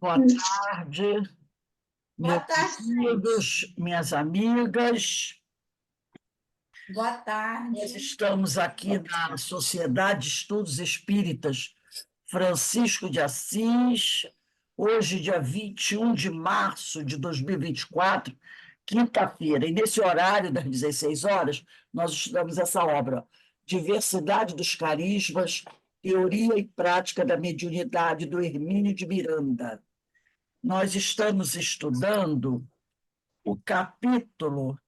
Boa tarde, Boa meus tarde, gente. amigos, minhas amigas. Boa Nós tarde. estamos aqui na Sociedade de Estudos Espíritas Francisco de Assis, hoje, dia 21 de março de 2024, quinta-feira. E nesse horário, das 16 horas, nós estudamos essa obra, Diversidade dos Carismas, Teoria e Prática da Mediunidade, do Hermínio de Miranda. Nós estamos estudando o capítulo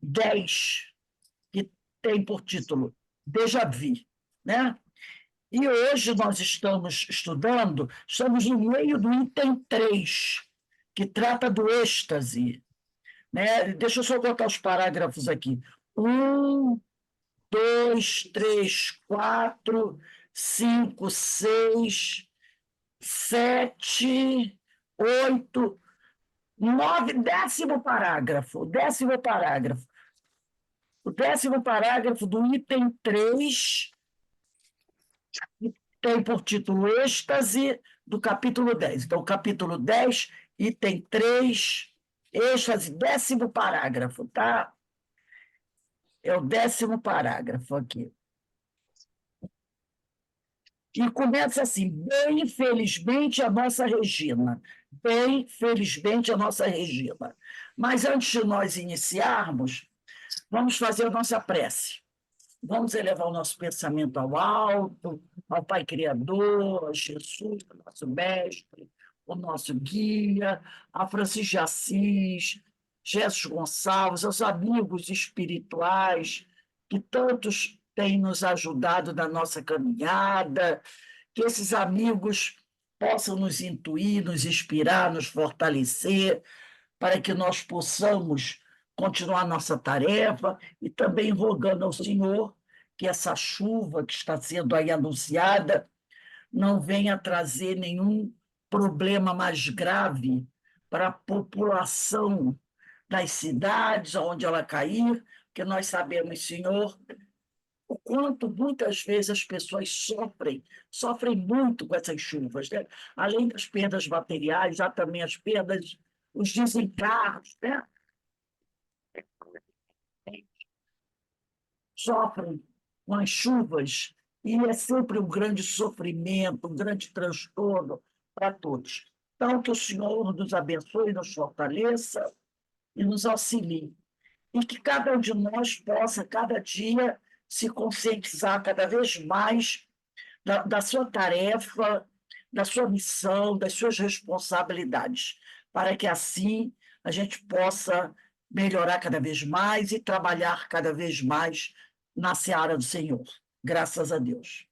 10, que tem por título Déjà Vu, né? E hoje nós estamos no meio do item 3, que trata do êxtase, né? Deixa eu só contar os parágrafos aqui. 1, 2, 3, 4, 5, 6, 7, 8, 9, décimo parágrafo, décimo parágrafo. O décimo parágrafo do item 3 tem por título êxtase do capítulo 10. Então, capítulo 10, item 3, êxtase, décimo parágrafo, tá? É o décimo parágrafo aqui. E começa assim: bem felizmente a nossa Regina. Bem felizmente a nossa Regina. Mas antes de nós iniciarmos, vamos fazer a nossa prece. Vamos elevar o nosso pensamento ao alto, ao Pai Criador, a Jesus, o nosso mestre, o nosso guia, a Francisco de Assis, Jesus Gonçalves, aos amigos espirituais que tantos têm nos ajudado na nossa caminhada, que esses amigos possam nos intuir, nos inspirar, nos fortalecer, para que nós possamos continuar nossa tarefa e também rogando ao Senhor que essa chuva que está sendo aí anunciada não venha trazer nenhum problema mais grave para a população das cidades onde ela cair, porque nós sabemos, Senhor, o quanto muitas vezes as pessoas sofrem muito com essas chuvas, né? Além das perdas materiais, há também as perdas, os desencargos, né? Sofrem com as chuvas e é sempre um grande sofrimento, um grande transtorno para todos. Então, que o Senhor nos abençoe, nos fortaleça e nos auxilie. E que cada um de nós possa, cada dia, se conscientizar cada vez mais da sua tarefa, da sua missão, das suas responsabilidades, para que assim a gente possa melhorar cada vez mais e trabalhar cada vez mais na seara do Senhor. Graças a Deus.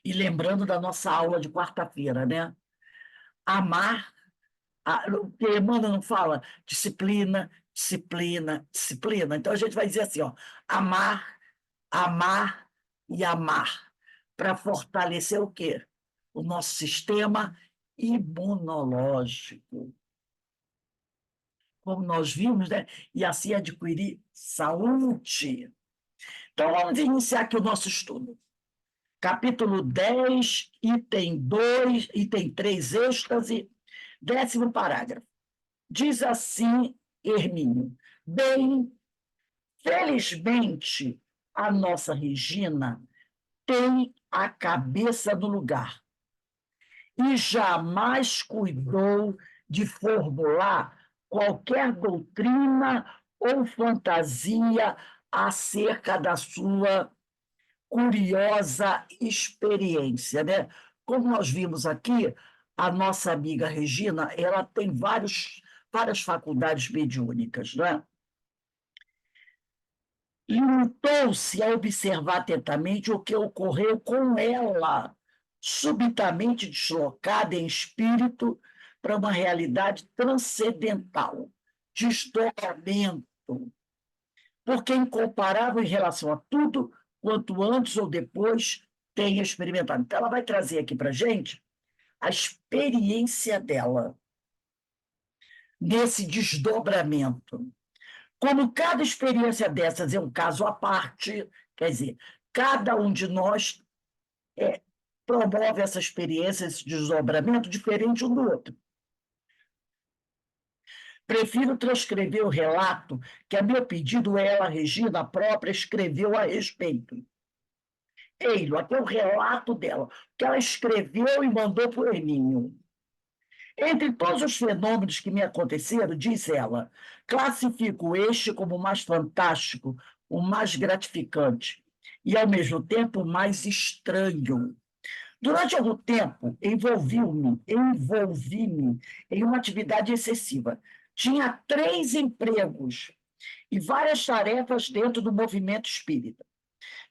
E lembrando da nossa aula de quarta-feira, né? Amar, o que Emmanuel não fala? Disciplina, disciplina, disciplina. Então a gente vai dizer assim, ó, amar, amar e amar, para fortalecer o quê? O nosso sistema imunológico, como nós vimos, né? E assim adquirir saúde. Então, vamos iniciar aqui o nosso estudo. Capítulo 10, item 2, item 3, êxtase, décimo parágrafo. Diz assim Hermínio: bem, felizmente, a nossa Regina tem a cabeça no lugar e jamais cuidou de formular qualquer doutrina ou fantasia acerca da sua curiosa experiência, né? Como nós vimos aqui, a nossa amiga Regina, ela tem várias faculdades mediúnicas, né? Limitou-se a observar atentamente o que ocorreu com ela, subitamente deslocada em espírito para uma realidade transcendental, desdobramento, porque incomparável em relação a tudo quanto antes ou depois tenha experimentado. Então, ela vai trazer aqui para a gente a experiência dela nesse desdobramento. Como cada experiência dessas é um caso à parte, quer dizer, cada um de nós promove essa experiência, esse desdobramento diferente um do outro. Prefiro transcrever o relato que, a meu pedido, ela, Regina, própria, escreveu a respeito. Ei-lo, aqui é o relato dela, que ela escreveu e mandou para o Hermínio. Entre todos os fenômenos que me aconteceram, diz ela, classifico este como o mais fantástico, o mais gratificante e, ao mesmo tempo, o mais estranho. Durante algum tempo, envolvi-me em uma atividade excessiva. Tinha 3 empregos e várias tarefas dentro do movimento espírita.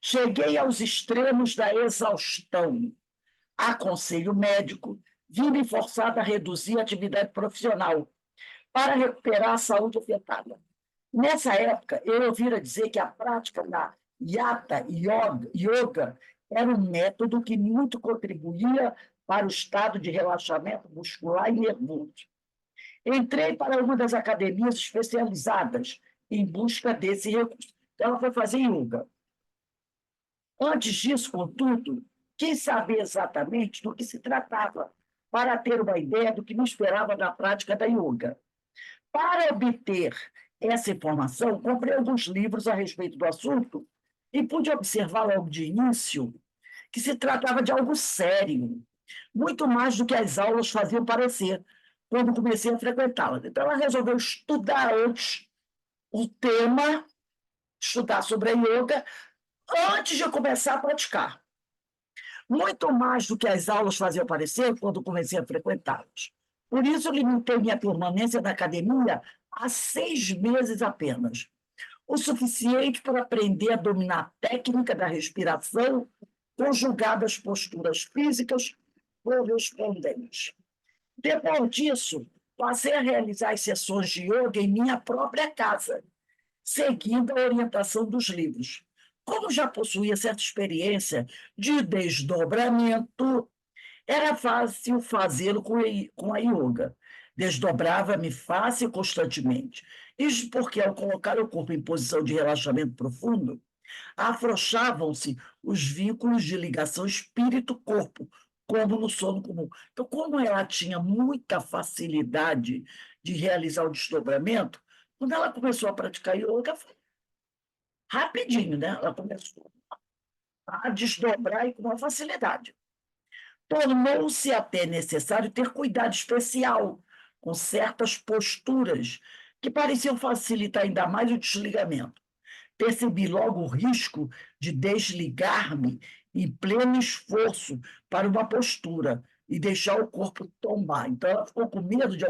Cheguei aos extremos da exaustão. A conselho médico, vi-me forçada a reduzir a atividade profissional para recuperar a saúde afetada. Nessa época, eu ouvira dizer que a prática da Hatha Yoga era um método que muito contribuía para o estado de relaxamento muscular e nervoso. Entrei para uma das academias especializadas em busca desse recurso. Então, ela foi fazer yoga. Antes disso, contudo, quis saber exatamente do que se tratava, para ter uma ideia do que me esperava na prática da yoga. Para obter essa informação, comprei alguns livros a respeito do assunto e pude observar logo de início que se tratava de algo sério, muito mais do que as aulas faziam parecer, quando comecei a frequentá-las. Então, ela resolveu estudar antes o tema, estudar sobre a yoga, antes de começar a praticar. Muito mais do que as aulas faziam parecer quando comecei a frequentá-las. Por isso, limitei minha permanência na academia a 6 meses apenas, o suficiente para aprender a dominar a técnica da respiração, conjugada às posturas físicas correspondentes. Depois disso, passei a realizar as sessões de yoga em minha própria casa, seguindo a orientação dos livros. Como já possuía certa experiência de desdobramento, era fácil fazê-lo com a yoga. Desdobrava-me fácil e constantemente. Isso porque, ao colocar o corpo em posição de relaxamento profundo, afrouxavam-se os vínculos de ligação espírito-corpo, como no sono comum. Então, como ela tinha muita facilidade de realizar o desdobramento, quando ela começou a praticar yoga, foi rapidinho, né? Ela começou a desdobrar e com uma facilidade. Tornou-se até necessário ter cuidado especial com certas posturas que pareciam facilitar ainda mais o desligamento. Percebi logo o risco de desligar-me em pleno esforço para uma postura e deixar o corpo tombar. Então, ela ficou com medo de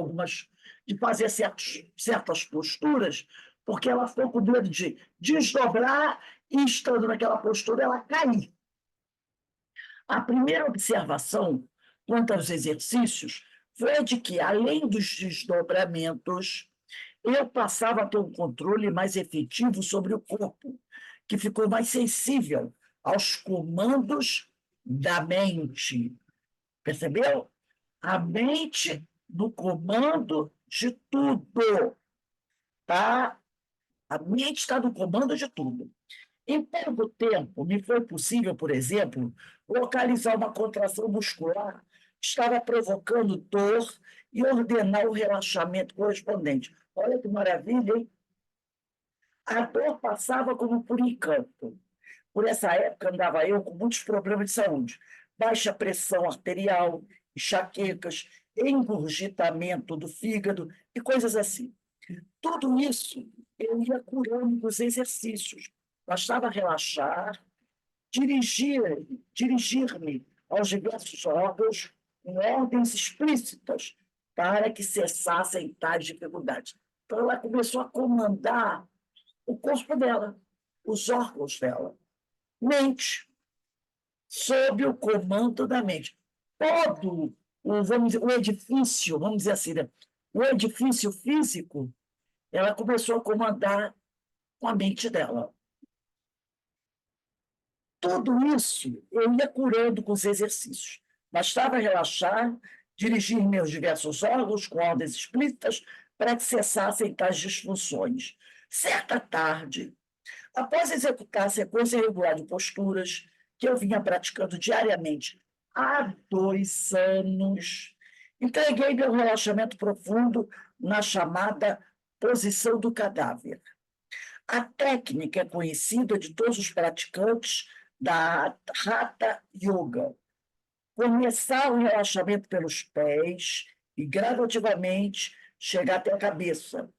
fazer certas posturas, porque ela ficou com medo de desdobrar e, estando naquela postura, ela cair. A primeira observação quanto aos exercícios foi a de que, além dos desdobramentos, eu passava a ter um controle mais efetivo sobre o corpo, que ficou mais sensível aos comandos da mente. Percebeu? A mente no comando de tudo, tá? A mente está no comando de tudo. Em pouco tempo, me foi possível, por exemplo, localizar uma contração muscular que estava provocando dor e ordenar o relaxamento correspondente. Olha que maravilha, hein? A dor passava como por encanto. Por essa época andava eu com muitos problemas de saúde, baixa pressão arterial, enxaquecas, engurgitamento do fígado e coisas assim. Tudo isso eu ia curando com os exercícios. Bastava relaxar, dirigir-me aos diversos órgãos com ordens explícitas para que cessassem tais dificuldades. Então, ela começou a comandar o corpo dela, os órgãos dela. Mente, sob o comando da mente. Todo o edifício, vamos dizer assim, né? O edifício físico, ela começou a comandar com a mente dela. Tudo isso eu ia curando com os exercícios. Bastava relaxar, dirigir meus diversos órgãos com ordens explícitas para que cessassem tais disfunções. Certa tarde, após executar a sequência regular de posturas que eu vinha praticando diariamente há 2 anos, entreguei meu relaxamento profundo na chamada posição do cadáver. A técnica é conhecida de todos os praticantes da Hatha Yoga. Começar o relaxamento pelos pés e gradativamente chegar até a cabeça,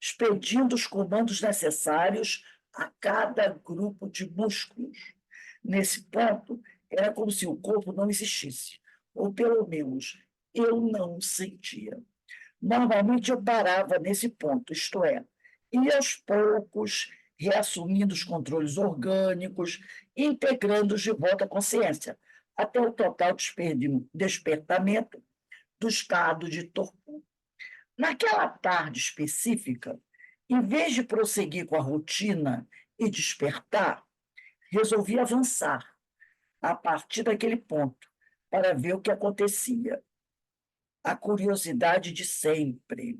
expedindo os comandos necessários a cada grupo de músculos. Nesse ponto, era como se o corpo não existisse, ou pelo menos eu não o sentia. Normalmente eu parava nesse ponto, isto é, ia aos poucos, reassumindo os controles orgânicos, integrando-os de volta à consciência, até o total despertamento do estado de torpor. Naquela tarde específica, em vez de prosseguir com a rotina e despertar, resolvi avançar a partir daquele ponto para ver o que acontecia. A curiosidade de sempre.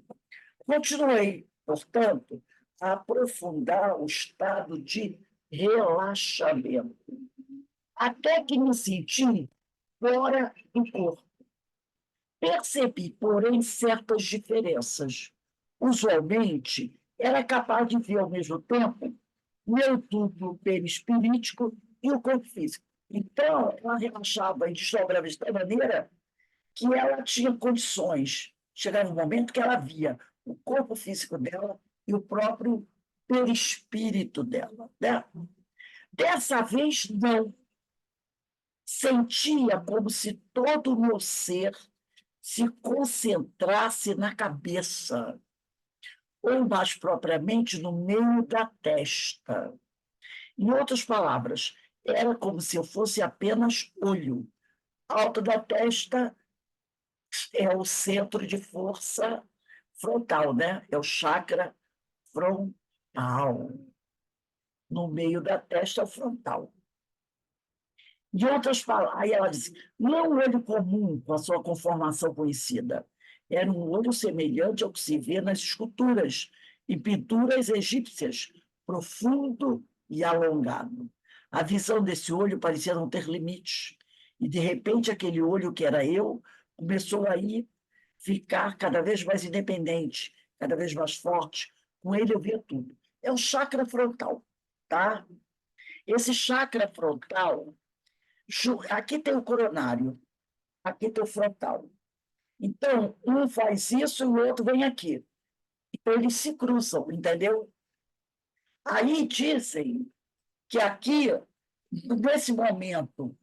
Continuei, portanto, a aprofundar o estado de relaxamento, até que me senti fora do corpo. Percebi, porém, certas diferenças. Usualmente, era capaz de ver ao mesmo tempo meu tubo perispirítico e o corpo físico. Então, ela relaxava e desdobrava de tal maneira que ela tinha condições. Chegava um momento que ela via o corpo físico dela e o próprio perispírito dela. Né? Dessa vez, não. Sentia como se todo o meu ser se concentrasse na cabeça, ou mais propriamente no meio da testa. Em outras palavras, era como se eu fosse apenas olho. Alto da testa é o centro de força frontal, né? É o chakra frontal. No meio da testa é o frontal. De outras palavras, aí ela disse, não é um olho comum com a sua conformação conhecida. Era um olho semelhante ao que se vê nas esculturas e pinturas egípcias, profundo e alongado. A visão desse olho parecia não ter limites. E, de repente, aquele olho que era eu começou a ficar cada vez mais independente, cada vez mais forte. Com ele eu via tudo. É o chakra frontal, tá? Esse chakra frontal, aqui tem o coronário, aqui tem o frontal. Então, um faz isso e o outro vem aqui. Então, eles se cruzam, entendeu? Aí dizem que aqui, nesse momento,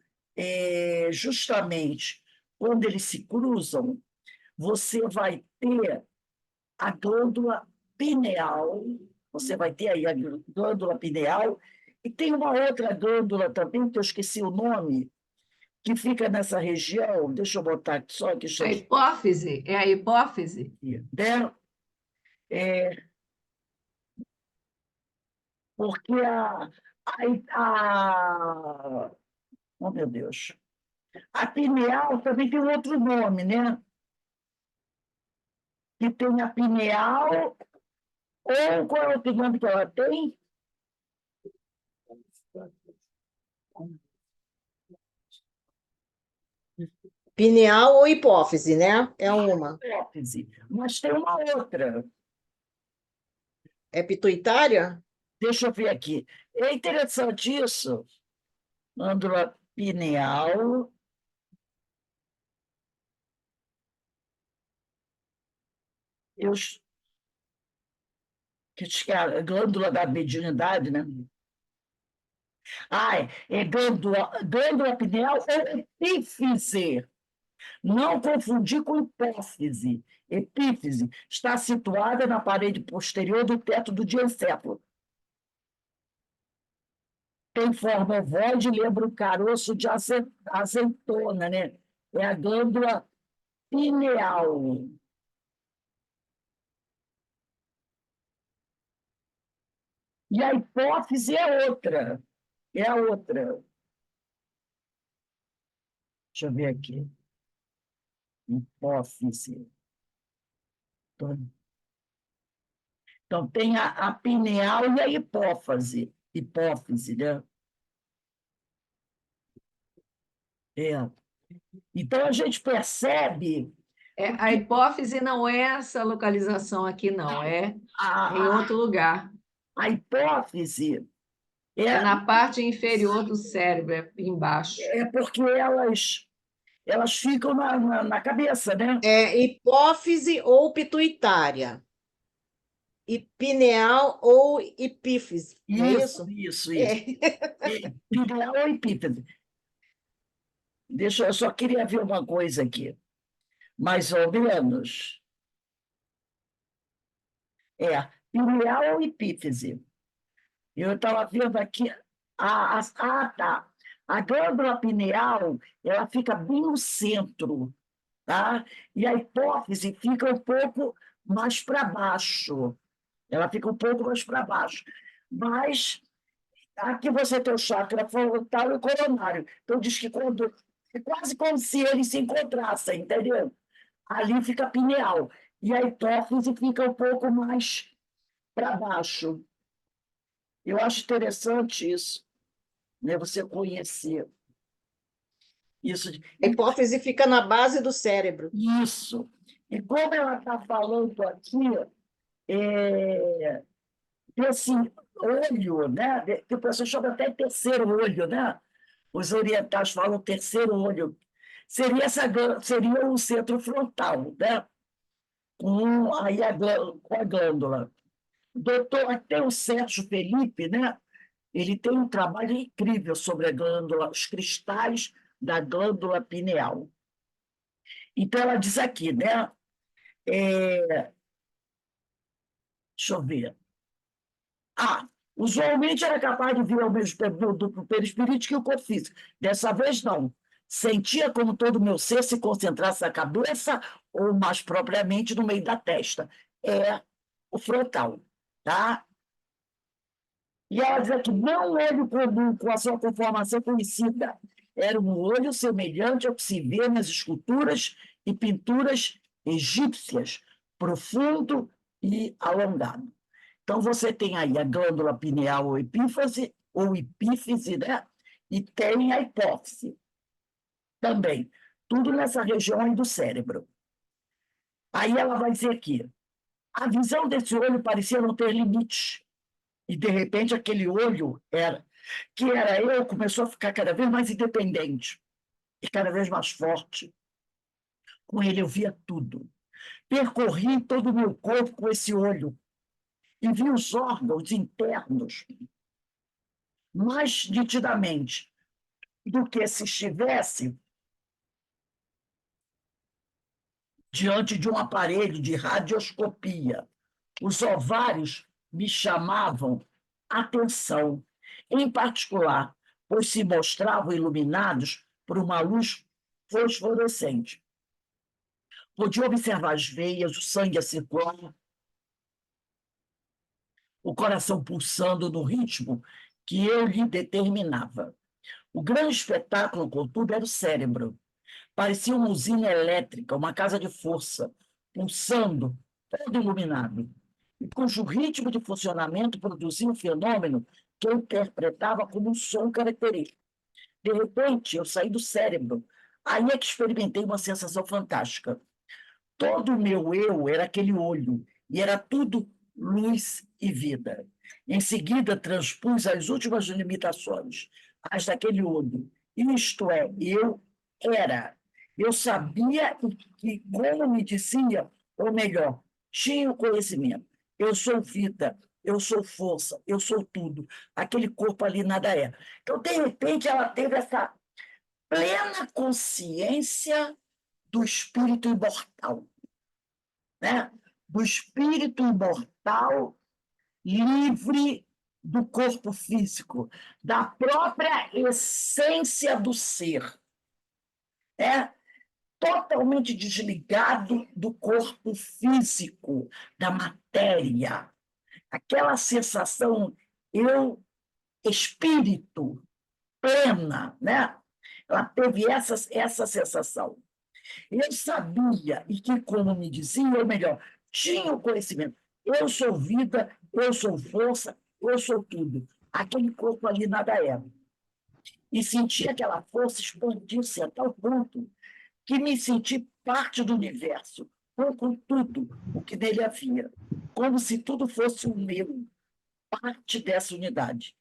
justamente quando eles se cruzam, você vai ter a glândula pineal, você vai ter aí a glândula pineal, e tem uma outra glândula também, que eu esqueci o nome, que fica nessa região, deixa eu botar aqui só que A hipófise, é a hipófise? né? Porque oh, meu Deus, a pineal também tem outro nome, né? Que tem a pineal, ou qual é o outro nome que ela tem? Pineal ou hipófise, né? É uma. Hipófise, mas tem uma outra. É pituitária? Deixa eu ver aqui. É interessante isso. Glândula pineal. Eu, que é a glândula da mediunidade, né? É glândula pineal ou epífise. Não confundir com hipófise. Epífise está situada na parede posterior do teto do diencéfalo. Tem forma ovoide, lembra um caroço de azeitona, né? É a glândula pineal. E a hipófise é outra. É a outra. Deixa eu ver aqui. Hipófise. Então, tem a pineal e a hipófise. Hipófise, né? É. Então, a gente percebe A hipófise não é essa localização aqui, não, é em a, outro lugar. a hipófise É é, na parte inferior do cérebro, é embaixo. é porque elas ficam na cabeça, né? É hipófise ou pituitária, e pineal ou epífise, não é Isso, isso? isso, isso. É. Pineal ou epífise. Eu só queria ver uma coisa aqui, mais ou menos. Pineal ou epífise. Eu estava vendo aqui. Tá. A glândula pineal, ela fica bem no centro, tá? E a hipófise fica um pouco mais para baixo. Ela fica um pouco mais para baixo. Mas aqui você tem o chakra frontal e o coronário. Então, diz que quando, é quase como se eles se encontrassem, entendeu? Ali fica a pineal. E a hipófise fica um pouco mais para baixo. Eu acho interessante isso, né? Você conhecer isso. A hipófise fica na base do cérebro. Isso. E como ela está falando aqui, é, desse olho, né? Que o pessoal chama até terceiro olho, né? Os orientais falam terceiro olho. Seria o centro frontal, né? Com a glândula. Doutor, até o Sérgio Felipe, né? Ele tem um trabalho incrível sobre a glândula, os cristais da glândula pineal. Então, ela diz aqui, né? Deixa eu ver. Usualmente era capaz de vir ao mesmo tempo o duplo perispírito que o corpo físico. Dessa vez, não. Sentia como todo o meu ser se concentrasse na cabeça ou, mais propriamente, no meio da testa. É o frontal, tá? E ela diz que não olho comum com a sua conformação conhecida. Era um olho semelhante ao que se vê nas esculturas e pinturas egípcias, profundo e alongado. Então, você tem aí a glândula pineal ou epífise, né? E tem a hipófise também. Tudo nessa região aí do cérebro. Aí ela vai dizer aqui, a visão desse olho parecia não ter limites. E, de repente, aquele olho que era eu, começou a ficar cada vez mais independente e cada vez mais forte. Com ele eu via tudo. Percorri todo o meu corpo com esse olho e vi os órgãos internos mais nitidamente do que se estivesse diante de um aparelho de radioscopia. Os ovários me chamavam atenção, em particular, pois se mostravam iluminados por uma luz fosforescente. Podia observar as veias, o sangue a circular, o coração pulsando no ritmo que eu lhe determinava. O grande espetáculo, contudo, era o cérebro. Parecia uma usina elétrica, uma casa de força, pulsando, todo iluminado, e cujo ritmo de funcionamento produzia um fenômeno que eu interpretava como um som característico. De repente, eu saí do cérebro. Aí é que experimentei uma sensação fantástica. Todo o meu eu era aquele olho, e era tudo luz e vida. Em seguida, transpus as últimas limitações, as daquele olho. Isto é, eu era. Eu sabia que, como me dizia, ou melhor, tinha o conhecimento. Eu sou vida, eu sou força, eu sou tudo. Aquele corpo ali nada é. Então, de repente, ela teve essa plena consciência do espírito imortal, né? Do espírito imortal livre do corpo físico, da própria essência do ser, né? Totalmente desligado do corpo físico, da matéria. Aquela sensação, eu, espírito, plena, né? Ela teve essa sensação. Eu sabia, e que, como me dizia, ou melhor, tinha o conhecimento. Eu sou vida, eu sou força, eu sou tudo. Aquele corpo ali nada é. e senti aquela força expandir-se a tal ponto que me senti parte do universo, com tudo o que nele havia, como se tudo fosse o meu, parte dessa unidade.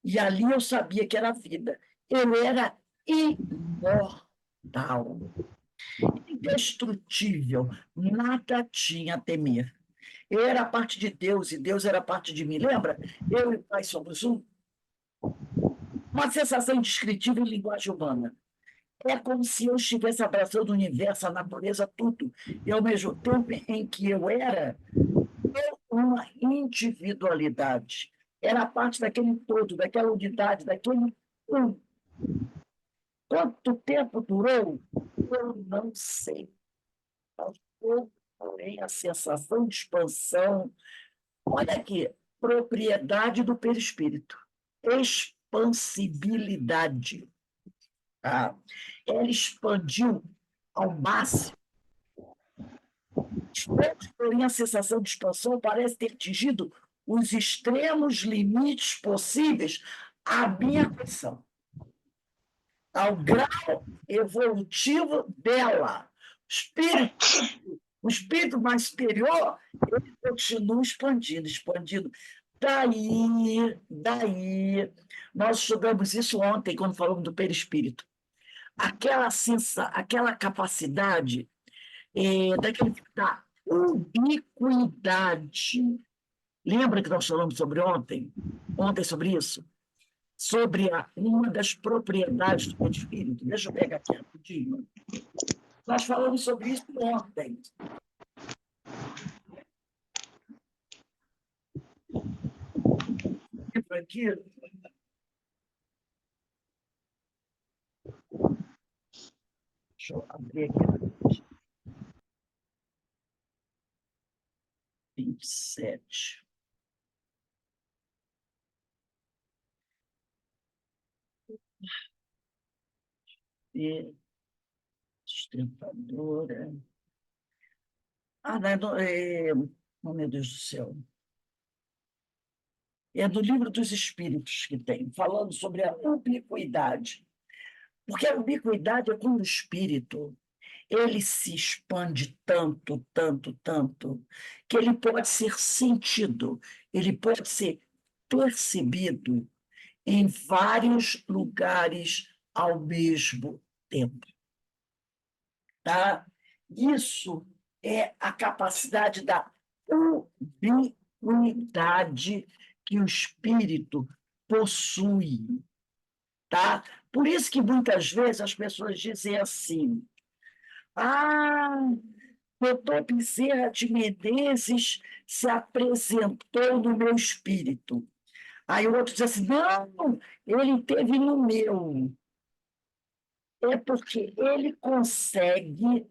E ali eu sabia que era a vida. Eu era imortal, indestrutível, nada tinha a temer. Eu era parte de Deus e Deus era parte de mim. Lembra? Eu e o Pai somos um. Uma sensação indescritível em linguagem humana. É como se eu estivesse abraçando o universo, a natureza, tudo. E ao mesmo tempo em que eu era uma individualidade. Era parte daquele todo, daquela unidade, daquele um. Quanto tempo durou? Eu não sei. Porém, a sensação de expansão. Olha aqui, propriedade do perispírito. Expansibilidade. Tá? Ela expandiu ao máximo. Porém, a sensação de expansão parece ter atingido os extremos limites possíveis à minha condição, ao grau evolutivo dela. O espírito mais superior, ele continua expandindo, expandindo. Daí, nós estudamos isso ontem, quando falamos do perispírito. Aquela capacidade da ubiquidade. Lembra que nós falamos sobre ontem sobre isso? Sobre uma das propriedades do perispírito. Deixa eu pegar aqui rapidinho. Nós falamos sobre isso ontem. Aqui. Deixa eu abrir aqui. 27. E sustentadora. Oh, meu Deus do céu. É do Livro dos Espíritos que tem, falando sobre a ubiquidade. Porque a ubiquidade é quando o espírito ele se expande tanto, tanto, tanto, que ele pode ser sentido, ele pode ser percebido em vários lugares ao mesmo tempo. Tá? Isso é a capacidade da ubiquidade que o espírito possui. Tá? Por isso que muitas vezes as pessoas dizem assim: doutor Bezerra de Menezes se apresentou no meu espírito. Aí o outro diz assim: não, ele teve no meu. É porque ele consegue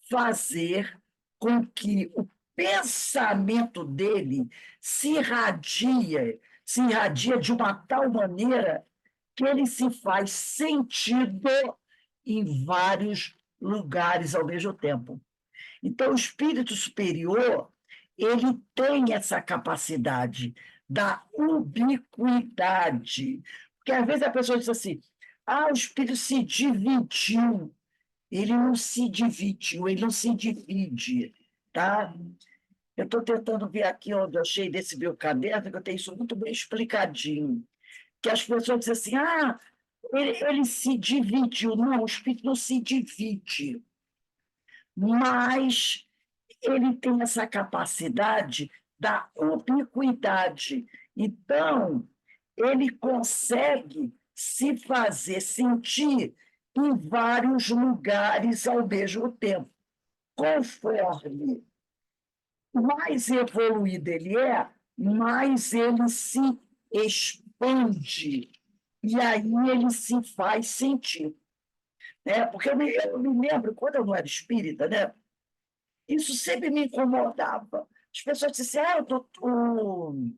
fazer com que o pensamento dele se irradia de uma tal maneira que ele se faz sentido em vários lugares ao mesmo tempo. Então, o espírito superior, ele tem essa capacidade da ubiquidade. Porque, às vezes, a pessoa diz assim: o espírito se dividiu. Ele não se dividiu, ele não se divide. Tá? Eu estou tentando ver aqui onde eu achei desse meu caderno, que eu tenho isso muito bem explicadinho. Que as pessoas dizem assim: ele se dividiu. Não, o espírito não se divide. Mas ele tem essa capacidade da ubiquidade. Então, ele consegue se fazer sentir em vários lugares ao mesmo tempo. Conforme mais evoluído ele é, mais ele se expande. E aí ele se faz sentir. Né? Porque eu me lembro, quando eu não era espírita, né? Isso sempre me incomodava. As pessoas diziam assim: o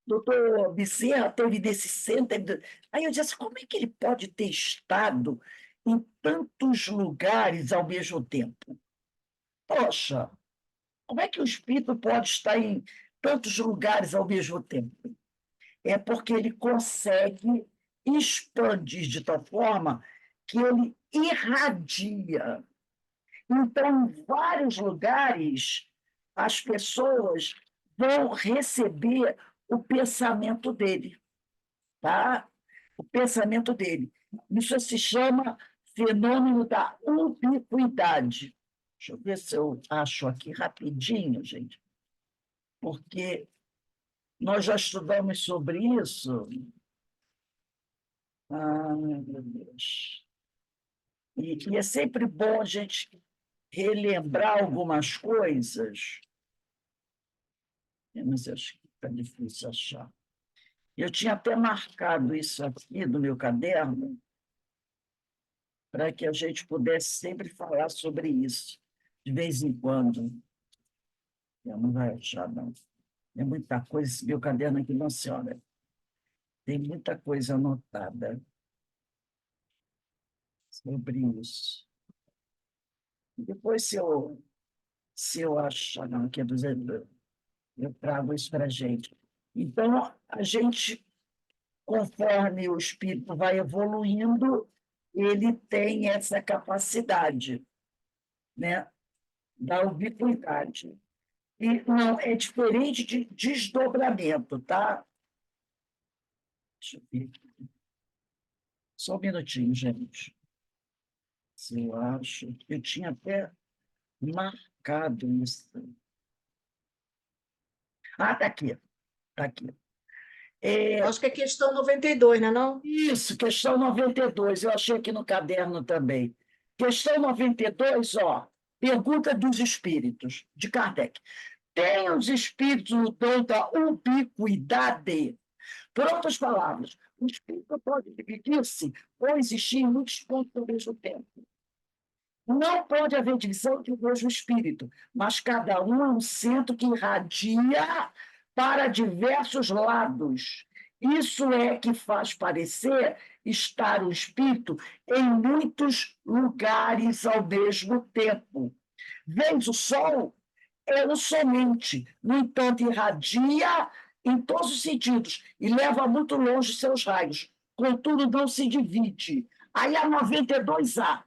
doutor Bezerra teve nesse centro. Aí eu disse assim: como é que ele pode ter estado em tantos lugares ao mesmo tempo? Poxa, como é que o espírito pode estar em tantos lugares ao mesmo tempo? É porque ele consegue expandir de tal forma que ele irradia. Então, em vários lugares, as pessoas vão receber o pensamento dele, tá? O pensamento dele. Isso se chama fenômeno da ubiquidade. Deixa eu ver se eu acho aqui rapidinho, gente, porque nós já estudamos sobre isso. Ah, meu Deus. E é sempre bom a gente relembrar algumas coisas, mas acho que está difícil achar. Eu tinha até marcado isso aqui no meu caderno, para que a gente pudesse sempre falar sobre isso, de vez em quando. Eu não vai achar, não. É muita coisa, esse meu caderno aqui, não, senhora. Tem muita coisa anotada sobre isso. Depois, se eu achar, não, aqui é 200, eu trago isso para a gente. Então, a gente, conforme o espírito vai evoluindo, ele tem essa capacidade, né, da ubiquidade. E não, é diferente de desdobramento, tá? Deixa eu ver. Só um minutinho, gente. Se eu acho. Eu tinha até marcado isso. Ah, está aqui. Está aqui. Acho que é questão 92, não é não? Isso, questão 92. Eu achei aqui no caderno também. Questão 92, ó. Pergunta dos espíritos, de Kardec. Tem os espíritos o dom da ubiquidade? Por outras palavras, o espírito pode dividir-se ou existir em muitos pontos ao mesmo tempo. Não pode haver divisão de um mesmo espírito, mas cada um é um centro que irradia para diversos lados. Isso é que faz parecer estar o espírito em muitos lugares ao mesmo tempo. Vês o sol? É o somente, no entanto, irradia em todos os sentidos e leva muito longe seus raios. Contudo, não se divide. Aí a 92A.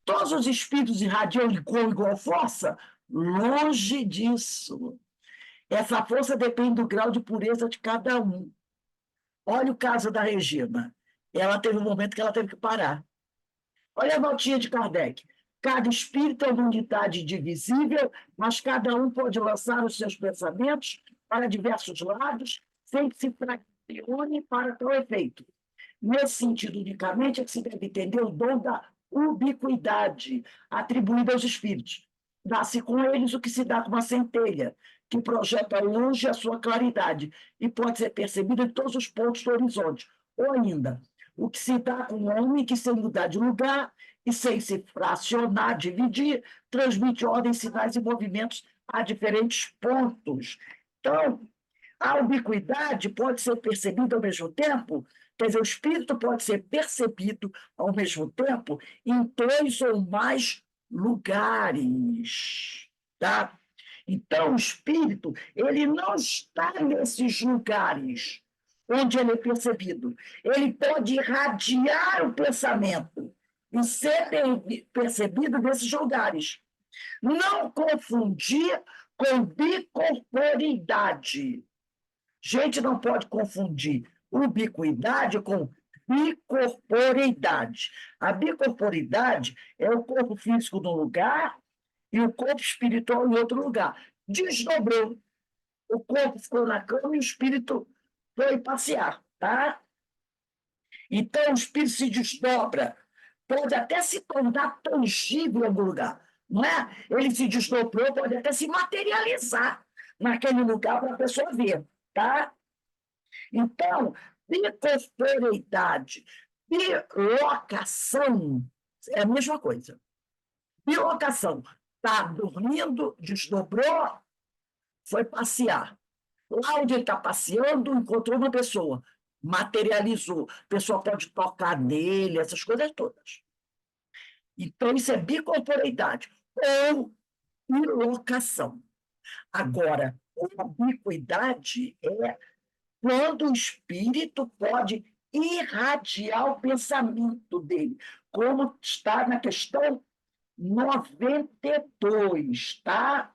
Todos os espíritos irradiam com igual força? Longe disso. Essa força depende do grau de pureza de cada um. Olha o caso da Regina. Ela teve um momento que ela teve que parar. Olha a notinha de Kardec. Cada espírito é uma unidade divisível, mas cada um pode lançar os seus pensamentos para diversos lados, sem que se fracione para tal efeito. Nesse sentido, unicamente, é que se deve entender o dom da ubiquidade atribuído aos espíritos. Dá-se com eles o que se dá com uma centelha, que projeta longe a sua claridade e pode ser percebido em todos os pontos do horizonte. Ou ainda, o que se dá com o homem que, sem mudar de lugar e sem se fracionar, dividir, transmite ordens, sinais e movimentos a diferentes pontos. Então, a ubiquidade pode ser percebida ao mesmo tempo, quer dizer, o espírito pode ser percebido ao mesmo tempo em 2 ou mais lugares, tá? Então, o espírito, ele não está nesses lugares onde ele é percebido. Ele pode irradiar o pensamento e ser percebido nesses lugares. Não confundir com bicorporidade. Gente, não pode confundir ubiquidade com bicorporeidade. A bicorporeidade é o corpo físico num lugar e o corpo espiritual em outro lugar. Desdobrou. O corpo ficou na cama e o espírito foi passear, tá? Então, o espírito se desdobra. Pode até se tornar tangível em algum lugar, não é? Ele se desdobrou, pode até se materializar naquele lugar para a pessoa ver, tá? Então, bicorporeidade, bilocação é a mesma coisa. Bilocação, está dormindo, desdobrou, foi passear. Lá onde ele está passeando, encontrou uma pessoa, materializou. A pessoa pode tocar nele, essas coisas todas. Então, isso é bicorporeidade ou bilocação. Agora, a ubiquidade é quando o espírito pode irradiar o pensamento dele, como está na questão 92, tá?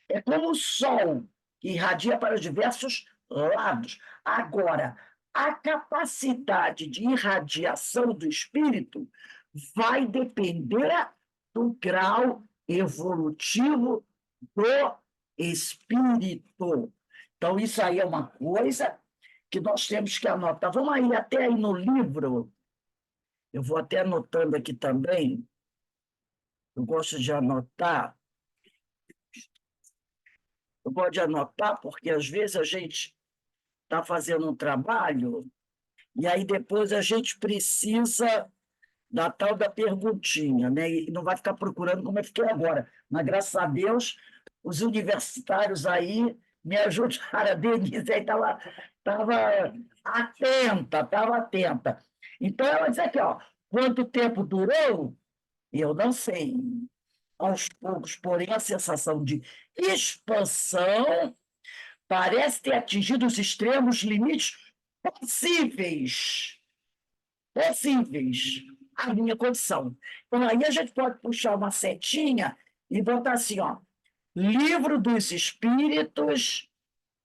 É como o Sol, que irradia para diversos lados. Agora, a capacidade de irradiação do espírito vai depender do grau evolutivo do espírito. Então, isso aí é uma coisa que nós temos que anotar. Vamos aí até aí no livro. Eu vou até anotando aqui também. Eu gosto de anotar. Eu gosto de anotar porque, às vezes, a gente está fazendo um trabalho e aí depois a gente precisa da tal da perguntinha, né? E não vai ficar procurando como eu fiquei agora. Mas, graças a Deus, os universitários aí me ajudaram. A Denise aí estava atenta, estava atenta. Então, ela diz aqui, ó, quanto tempo durou? Eu não sei. Aos poucos, porém, a sensação de expansão parece ter atingido os extremos limites possíveis. Possíveis. A minha condição. Então, aí a gente pode puxar uma setinha e botar assim, ó, Livro dos Espíritos,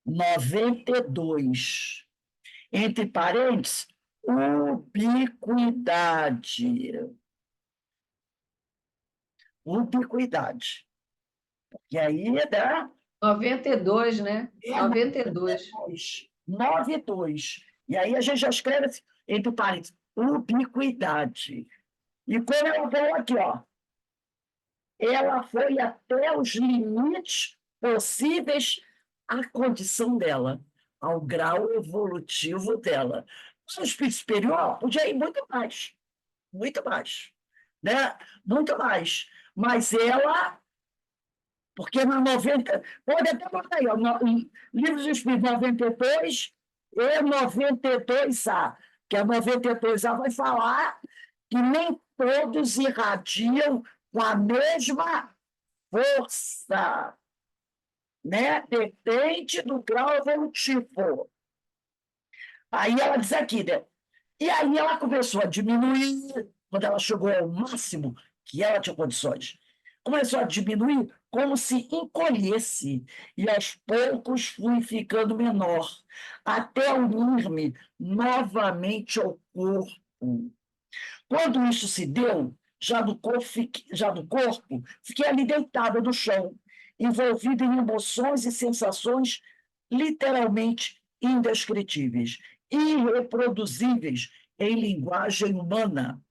92. Entre parênteses, ubiquidade. Ubiquidade. E aí dá 92, né? 92. 92. E aí a gente já escreve assim, entre parênteses, ubiquidade. E como ela falou aqui, ó, ela foi até os limites possíveis à condição dela, ao grau evolutivo dela. No espírito superior, podia ir muito mais, né? Muito mais. Mas ela, porque na 90, pode até botar aí, ó, em Livros do Espírito 92 e 92A, que a 92A vai falar que nem todos irradiam com a mesma força, né? Depende do grau evolutivo. Aí ela diz aqui, né? E aí ela começou a diminuir, quando ela chegou ao máximo que ela tinha condições. Começou a diminuir como se encolhesse, e aos poucos fui ficando menor, até unir-me novamente ao corpo. Quando isso se deu, já no corpo, fiquei ali deitada no chão, envolvida em emoções e sensações literalmente indescritíveis, irreproduzíveis em linguagem humana.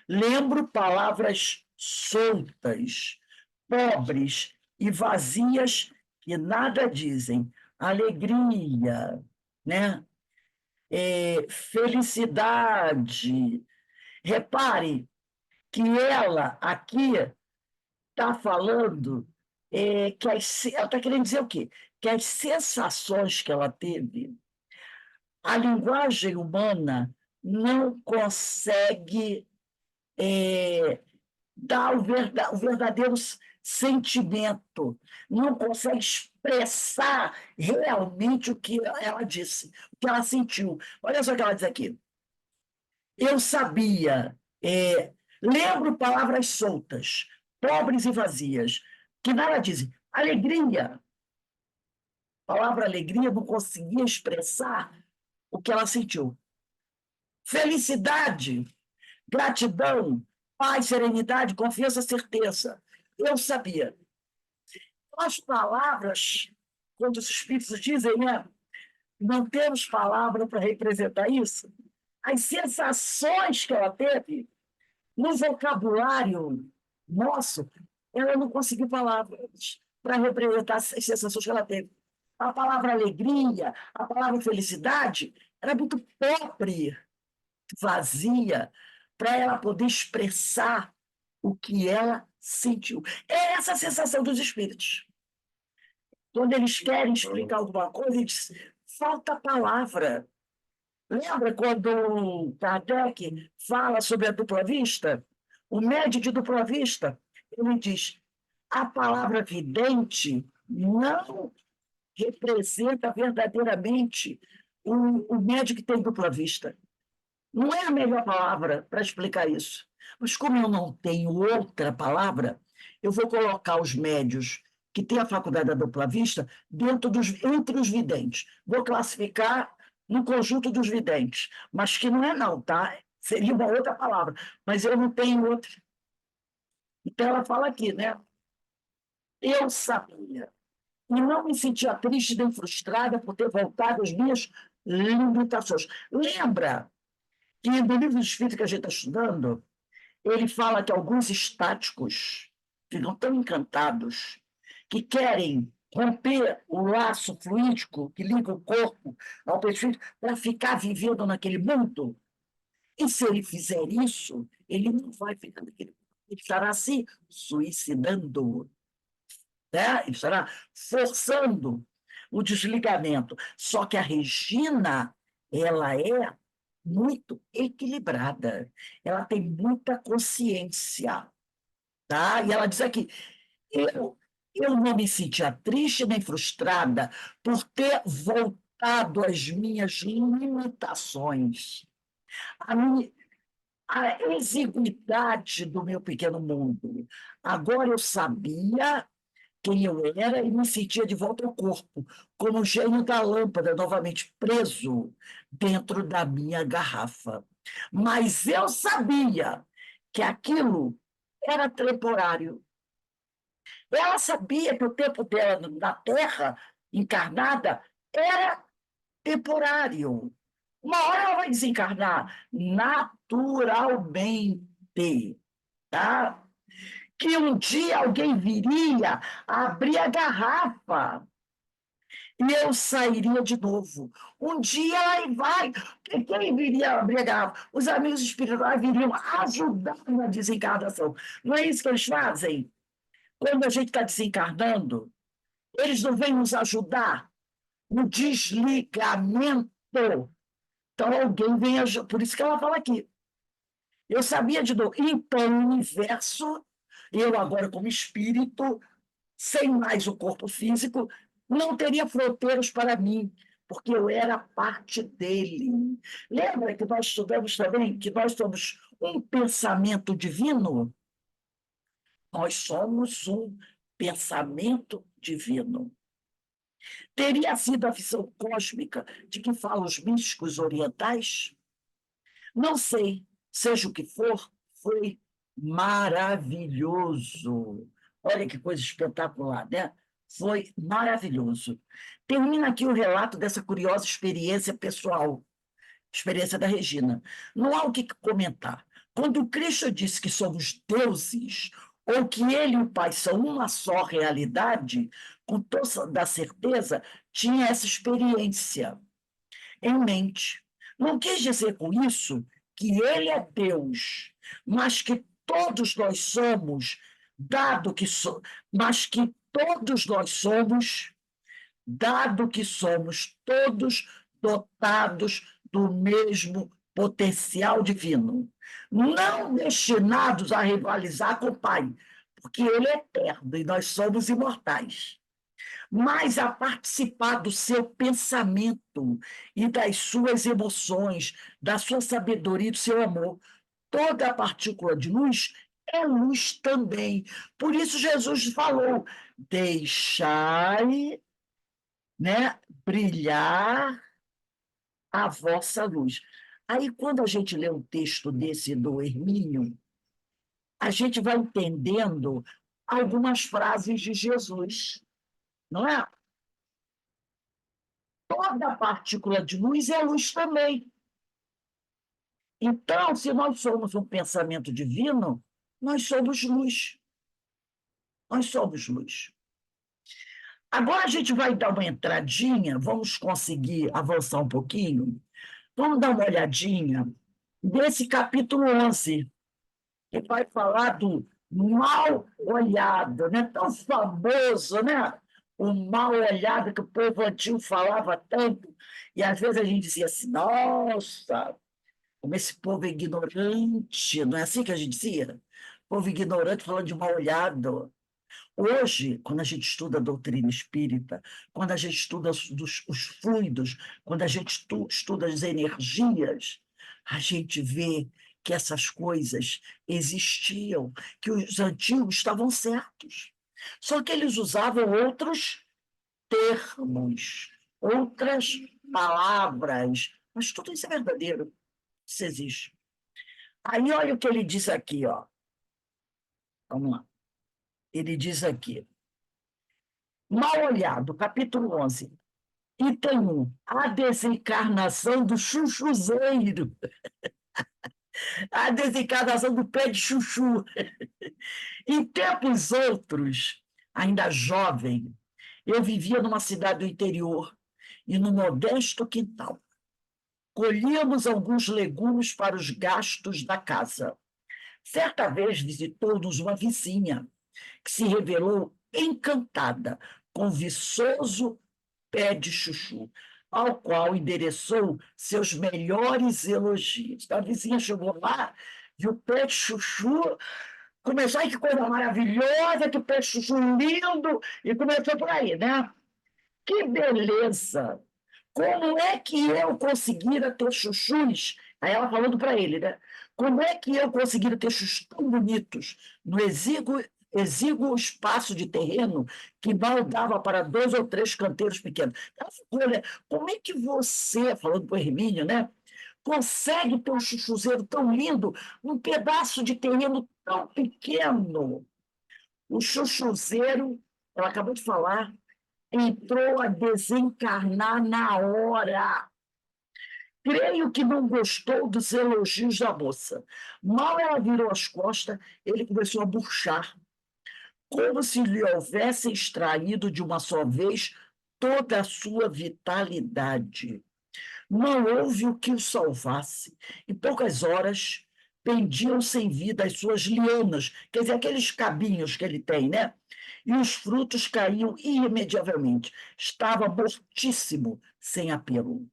Lembro palavras soltas, pobres e vazias que nada dizem. Alegria, né? Felicidade. Repare que ela aqui está falando que ela está querendo dizer o quê? Que as sensações que ela teve, a linguagem humana não consegue dar o verdadeiro sentimento, não consegue expressar realmente o que ela disse, o que ela sentiu. Olha só o que ela diz aqui. Eu sabia, lembro palavras soltas, pobres e vazias, que nada dizem. Alegria, a palavra alegria não conseguia expressar o que ela sentiu. Felicidade, gratidão, paz, serenidade, confiança, certeza. Eu sabia. As palavras, quando os espíritos dizem, né, não temos palavra para representar isso, as sensações que ela teve, no vocabulário nosso, ela não conseguiu palavras para representar as sensações que ela teve. A palavra alegria, a palavra felicidade, era muito pobre, vazia, para ela poder expressar o que ela sentiu. É essa a sensação dos espíritos. Quando eles querem explicar alguma coisa, eles falta palavra. Lembra quando Kardec fala sobre a dupla vista? O médium de dupla vista, ele diz, a palavra vidente não representa verdadeiramente o médium que tem dupla vista. Não é a melhor palavra para explicar isso. Mas como eu não tenho outra palavra, eu vou colocar os médios que têm a faculdade da dupla vista entre os videntes. Vou classificar no conjunto dos videntes, mas que não é não, tá? Seria uma outra palavra, mas eu não tenho outra. Então ela fala aqui, né? Eu sabia. E não me sentia triste nem frustrada por ter voltado às minhas limitações. Lembra que no livro do Espírito que a gente está estudando, ele fala que alguns estáticos ficam tão encantados que querem romper o laço fluídico que liga o corpo ao perispírito para ficar vivendo naquele mundo. E se ele fizer isso, ele não vai ficar naquele mundo. Ele estará se suicidando, né? Ele estará forçando o desligamento. Só que a Regina, ela é muito equilibrada, ela tem muita consciência, tá? E ela diz aqui, eu, eu não me sentia triste nem frustrada por ter voltado às minhas limitações, a, minha, a exiguidade do meu pequeno mundo. Agora eu sabia quem eu era e me sentia de volta ao corpo, como o gênio da lâmpada, novamente preso dentro da minha garrafa. Mas eu sabia que aquilo era temporário. Ela sabia que o tempo dela na Terra, encarnada, era temporário. Uma hora ela vai desencarnar naturalmente, tá? Que um dia alguém viria abrir a garrafa e eu sairia de novo. Um dia aí vai. Quem viria abrir a garrafa? Os amigos espirituais viriam ajudar na desencarnação. Não é isso que eles fazem? Quando a gente está desencarnando, eles não vêm nos ajudar no desligamento. Então, alguém vem ajudar. Por isso que ela fala aqui. Eu sabia de novo. Então, o universo, eu agora como espírito, sem mais o corpo físico, não teria fronteiras para mim, porque eu era parte dele. Lembra que nós estudamos também que nós somos um pensamento divino? Nós somos um pensamento divino. Teria sido a visão cósmica de que falam os místicos orientais? Não sei, seja o que for, foi maravilhoso. Olha que coisa espetacular, né? Foi maravilhoso. Termina aqui o relato dessa curiosa experiência pessoal, experiência da Regina. Não há o que comentar. Quando o Cristo disse que somos deuses, ou que ele e o Pai são uma só realidade, com toda certeza, tinha essa experiência em mente. Não quis dizer com isso que ele é Deus, mas que todos nós somos, dado que so, mas que todos nós somos, dado que somos todos dotados do mesmo potencial divino, não destinados a rivalizar com o Pai, porque ele é eterno e nós somos imortais, mas a participar do seu pensamento e das suas emoções, da sua sabedoria e do seu amor. Toda a partícula de luz é luz também. Por isso Jesus falou: deixai, né, brilhar a vossa luz. Aí, quando a gente lê um texto desse do Hermínio, a gente vai entendendo algumas frases de Jesus, não é? Toda partícula de luz é luz também. Então, se nós somos um pensamento divino, nós somos luz. Nós somos luz. Agora a gente vai dar uma entradinha, vamos conseguir avançar um pouquinho. Vamos dar uma olhadinha nesse capítulo 11, que vai falar do mal olhado, né? Tão famoso, né? O mal olhado que o povo antigo falava tanto, e às vezes a gente dizia assim, nossa, como esse povo é ignorante, não é assim que a gente dizia? Povo ignorante falando de mal olhado. Hoje, quando a gente estuda a doutrina espírita, quando a gente estuda os fluidos, quando a gente estuda as energias, a gente vê que essas coisas existiam, que os antigos estavam certos. Só que eles usavam outros termos, outras palavras, mas tudo isso é verdadeiro, isso existe. Aí olha o que ele diz aqui, ó. Vamos lá. Ele diz aqui, mal olhado, capítulo 11. Item 1, a desencarnação do chuchuzeiro, a desencarnação do pé de chuchu. Em tempos outros, ainda jovem, eu vivia numa cidade do interior e no modesto quintal. Colhíamos alguns legumes para os gastos da casa. Certa vez visitou-nos uma vizinha que se revelou encantada com o viçoso pé de chuchu, ao qual endereçou seus melhores elogios. Então, a vizinha chegou lá, viu o pé de chuchu, começou, ai, que coisa maravilhosa, que pé de chuchu lindo, e começou por aí, né? Que beleza! Como é que eu conseguira ter chuchus? Aí ela falando para ele, né? Como é que eu conseguira ter chuchus tão bonitos no exíguo espaço de terreno que mal dava para 2 ou 3 canteiros pequenos? Ela ficou, né? Como é que você, falando para o Hermínio, né? Consegue ter um chuchuzeiro tão lindo num pedaço de terreno tão pequeno? O chuchuzeiro, ela acabou de falar, entrou a desencarnar na hora. Creio que não gostou dos elogios da moça. Mal ela virou as costas, ele começou a murchar, como se lhe houvesse extraído de uma só vez toda a sua vitalidade. Não houve o que o salvasse. Em poucas horas, pendiam sem vida as suas lianas, quer dizer, aqueles cabinhos que ele tem, né? E os frutos caíam irremediavelmente. Estava mortíssimo, sem apelo.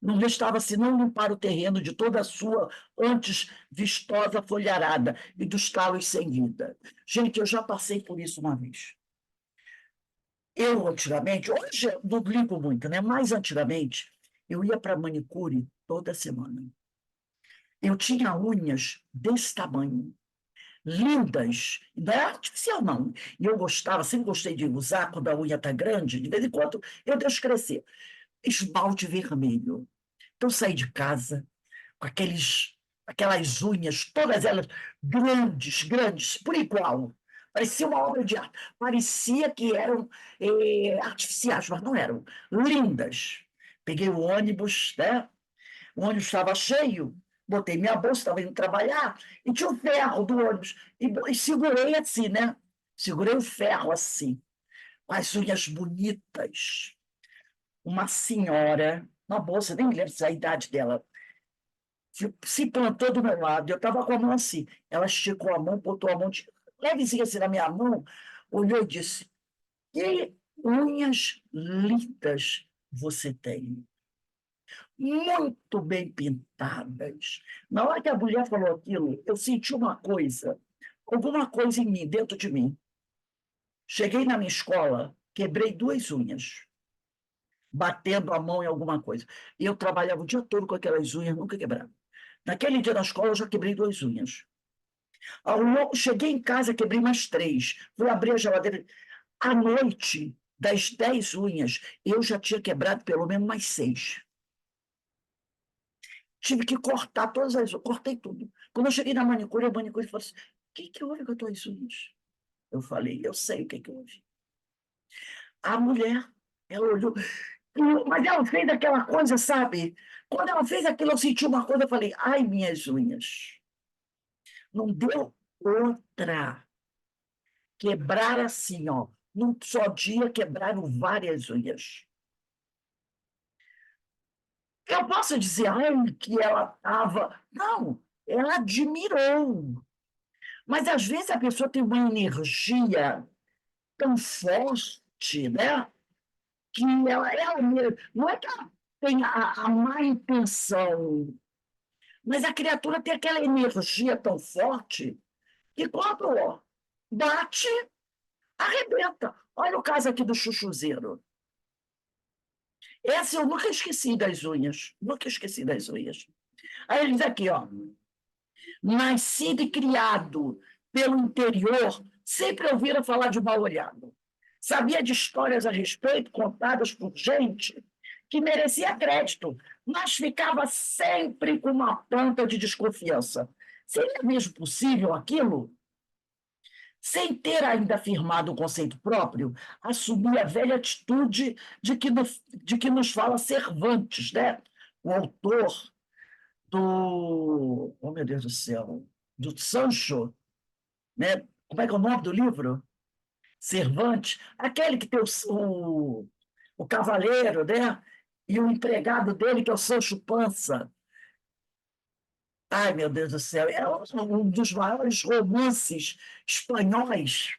Não restava senão limpar o terreno de toda a sua antes vistosa folharada e dos talos sem vida. Gente, eu já passei por isso uma vez. Eu, antigamente, hoje eu não limpo muito, né? Mas antigamente, eu ia para manicure toda semana. Eu tinha unhas desse tamanho, lindas, não é artificial, não. E eu gostava, sempre gostei de usar quando a unha está grande, de vez em quando eu deixo crescer. Esmalte vermelho. Então, eu saí de casa com aquelas unhas, todas elas grandes, grandes, por igual. Parecia uma obra de arte. Parecia que eram artificiais, mas não eram. Lindas. Peguei o ônibus, né? O ônibus estava cheio, botei minha bolsa, estava indo trabalhar, e tinha o ferro do ônibus. E segurei assim, né? Segurei o ferro assim, com as unhas bonitas. Uma senhora, uma moça, nem lembro se é a idade dela, se plantou do meu lado, eu estava com a mão assim. Ela esticou a mão, botou a mão levezinha assim na minha mão, olhou e disse: que unhas lindas você tem. Muito bem pintadas. Na hora que a mulher falou aquilo, eu senti uma coisa, alguma coisa em mim, dentro de mim. Cheguei na minha escola, quebrei 2 unhas, batendo a mão em alguma coisa. E eu trabalhava o dia todo com aquelas unhas, nunca quebrava. Naquele dia na escola, eu já quebrei 2 unhas. Ao longo, cheguei em casa, quebrei mais 3. Fui abrir a geladeira. À noite, das 10 unhas, eu já tinha quebrado pelo menos mais 6. Tive que cortar todas as unhas, cortei tudo. Quando eu cheguei na manicure, a manicure falou assim: o que houve com as tuas unhas? Eu falei: eu sei o que houve. A mulher, ela olhou, mas ela fez aquela coisa, sabe? Quando ela fez aquilo, eu senti uma coisa, eu falei: ai, minhas unhas. Não deu outra. Quebrar assim, ó. Num só dia, quebraram várias unhas. Eu posso dizer, ai, que ela estava. Não, ela admirou. Mas às vezes a pessoa tem uma energia tão forte, né? Que ela não é que ela tem a má intenção, mas a criatura tem aquela energia tão forte que quando ó, bate, arrebenta. Olha o caso aqui do chuchuzeiro. Essa eu nunca esqueci das unhas. Nunca esqueci das unhas. Aí ele diz aqui, ó, nascido e criado pelo interior, sempre ouviram falar de Mal-Olhado. Sabia de histórias a respeito, contadas por gente que merecia crédito, mas ficava sempre com uma ponta de desconfiança. Seria mesmo possível aquilo? Sem ter ainda afirmado o conceito próprio, assumir a velha atitude de que nos fala Cervantes, né? O autor do... Oh, meu Deus do céu! Do Sancho, né? Como é que é o nome do livro? Cervantes, aquele que tem o cavaleiro, né? E o empregado dele, que é o Sancho Panza. Ai, meu Deus do céu, é um dos maiores romances espanhóis,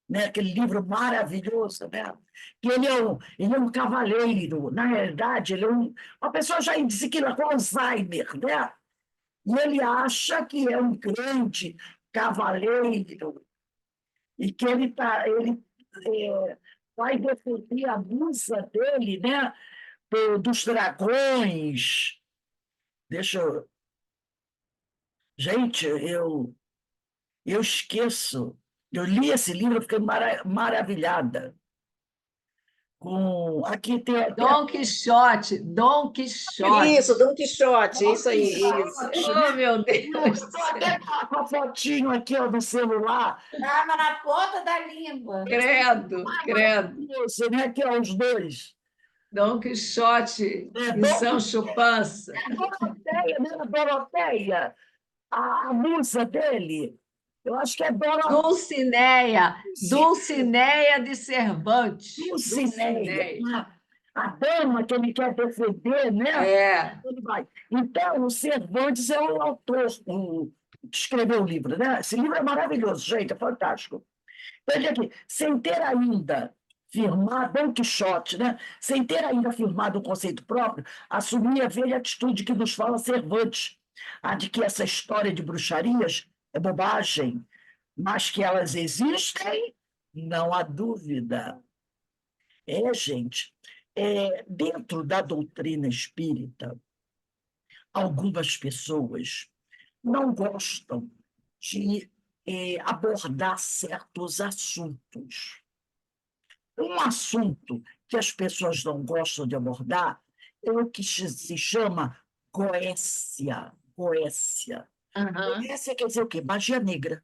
né? Aquele livro maravilhoso, né? Que ele é um cavaleiro, na realidade, ele é uma pessoa já desequilibrada com Alzheimer, né? E ele acha que é um grande cavaleiro e que ele vai defender a musa dele, né? Dos dragões. Deixa eu... Gente, eu esqueço. Eu li esse livro, eu fiquei maravilhada. Aqui tem até Dom Quixote, Dom Quixote. Isso, Dom Quixote, isso aí, isso. Oh, meu Deus do Estou céu. até com a fotinho aqui ó, no celular. Estava na ponta da língua. Credo, credo. Isso, né? Que é os dois. Dom Quixote É, e Sancho Panza. Doroteia, né? Doroteia, a musa dele. Eu acho que é Doroteia. Dulcinea de Cervantes. Dulcinea, né? A dama que ele quer defender, né? É. Ele vai. Então, o Cervantes é o autor que escreveu o livro, né? Esse livro é maravilhoso, gente, é fantástico. Então, ele aqui, sem ter ainda firmado, Dom Quixote, né? Sem ter ainda firmado o conceito próprio, assumia a velha atitude que nos fala Cervantes, a de que essa história de bruxarias é bobagem, mas que elas existem, não há dúvida. Gente, dentro da doutrina espírita, algumas pessoas não gostam de abordar certos assuntos. Um assunto que as pessoas não gostam de abordar é o que se chama goécia. Goécia. Aham. Goécia quer dizer o quê? Magia negra.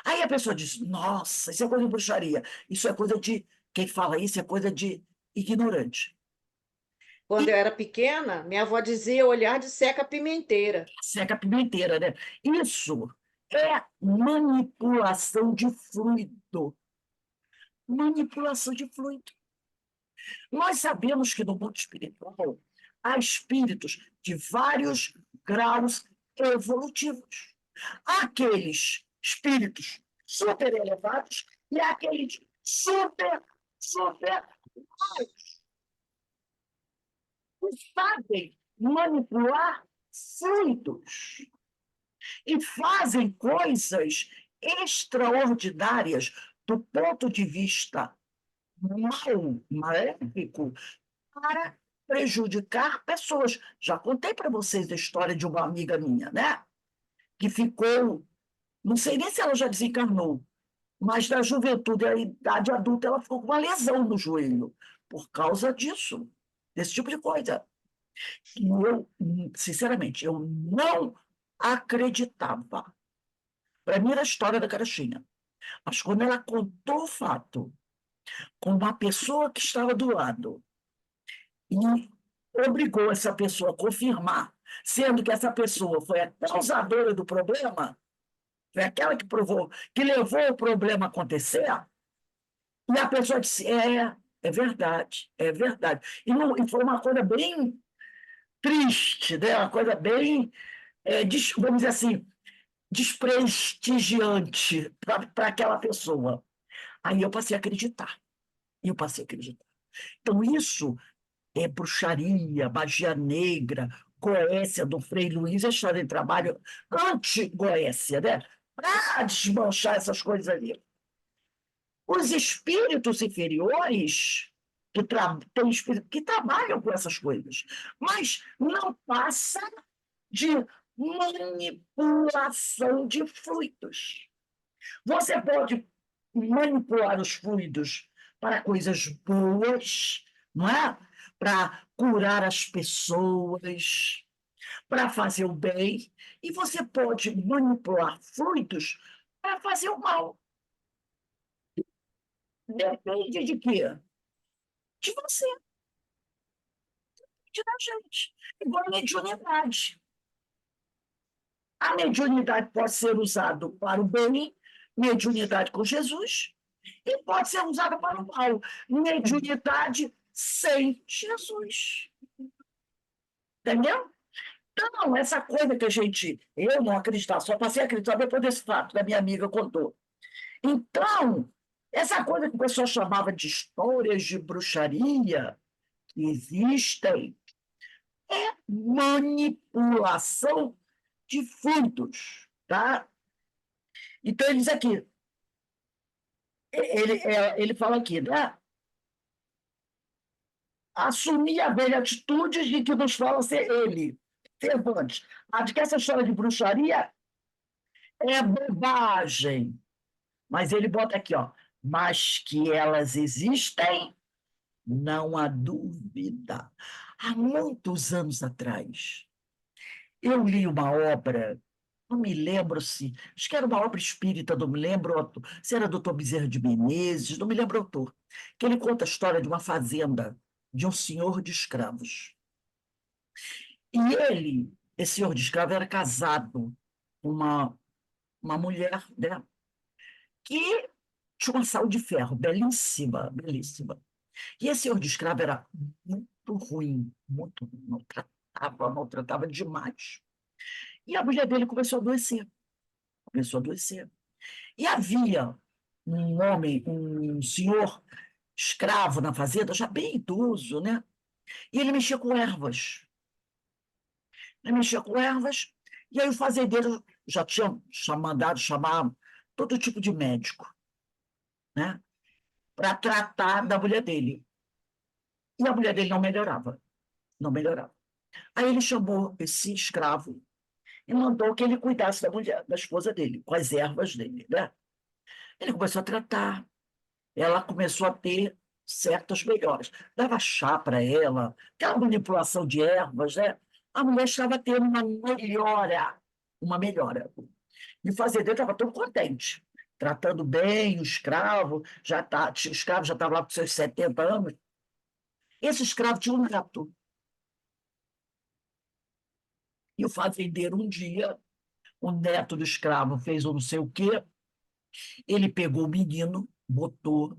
Aí a pessoa diz, nossa, isso é coisa de bruxaria. Isso é coisa de... Quem fala isso é coisa de ignorante. Quando eu era pequena, minha avó dizia olhar de seca-pimenteira. Seca a pimenteira, né? Isso é manipulação de fluido. Manipulação de fluido. Nós sabemos que no mundo espiritual há espíritos de vários graus evolutivos. Há aqueles espíritos super elevados e há aqueles super maus, que sabem manipular fluidos e fazem coisas extraordinárias do ponto de vista maléfico para prejudicar pessoas. Já contei para vocês a história de uma amiga minha, né? Que ficou, não sei nem se ela já desencarnou, mas na juventude e na idade adulta ela ficou com uma lesão no joelho por causa disso, desse tipo de coisa. E eu, sinceramente, eu não acreditava. Para mim era a história da carochinha. Mas quando ela contou o fato com uma pessoa que estava do lado e obrigou essa pessoa a confirmar, sendo que essa pessoa foi a causadora do problema, foi aquela que provou, que levou o problema a acontecer, e a pessoa disse, é verdade, é verdade. E foi uma coisa bem triste, né? Uma coisa bem, vamos dizer assim, desprestigiante para aquela pessoa. Aí eu passei a acreditar. Então, isso é bruxaria, magia negra, Goécia, do Frei Luiz, eles fazem trabalho anti-Goécia, né? Para desmanchar essas coisas ali. Os espíritos inferiores, tem espíritos que trabalham com essas coisas, mas não passa de manipulação de fluidos. Você pode manipular os fluidos para coisas boas, não é? Para curar as pessoas, para fazer o bem, e você pode manipular fluidos para fazer o mal. Depende de quê? De você, da gente. Igual a mediunidade. A mediunidade pode ser usada para o bem, mediunidade com Jesus, e pode ser usada para o mal, mediunidade sem Jesus. Entendeu? Então, essa coisa que eu não acreditava, só passei a acreditar depois desse fato, da minha amiga contou. Então, essa coisa que o pessoal chamava de histórias de bruxaria, que existem, é manipulação de fluidos, tá? Então, ele diz aqui, ele fala aqui, né? Assumir a velha atitude de que nos fala ser ele, Cervantes. A de que essa história de bruxaria é bobagem. Mas ele bota aqui, ó, mas que elas existem, não há dúvida. Há muitos anos atrás, eu li uma obra, não me lembro se, acho que era uma obra espírita, não me lembro se era Dr. Bezerra de Menezes, não me lembro o autor, que ele conta a história de uma fazenda de um senhor de escravos. E ele, esse senhor de escravos, era casado com uma mulher, né, que tinha uma saúde de ferro, belíssima, belíssima. E esse senhor de escravo era muito ruim, maltratava demais. E a mulher dele começou a adoecer. E havia um homem, um senhor escravo na fazenda, já bem idoso, né? E ele mexia com ervas. Ele mexia com ervas, e aí o fazendeiro já tinha mandado chamar todo tipo de médico, né? Para tratar da mulher dele. E a mulher dele não melhorava, não melhorava. Aí ele chamou esse escravo e mandou que ele cuidasse da mulher, da esposa dele, com as ervas dele, né? Ele começou a tratar, ela começou a ter certas melhoras. Dava chá para ela, aquela manipulação de ervas, né? A mulher estava tendo uma melhora, uma melhora. E o fazendeiro estava todo contente, tratando bem o escravo, o escravo já estava lá com seus 70 anos. Esse escravo tinha um neto. E o fazendeiro, um dia, o neto do escravo fez um não sei o quê, ele pegou o menino, botou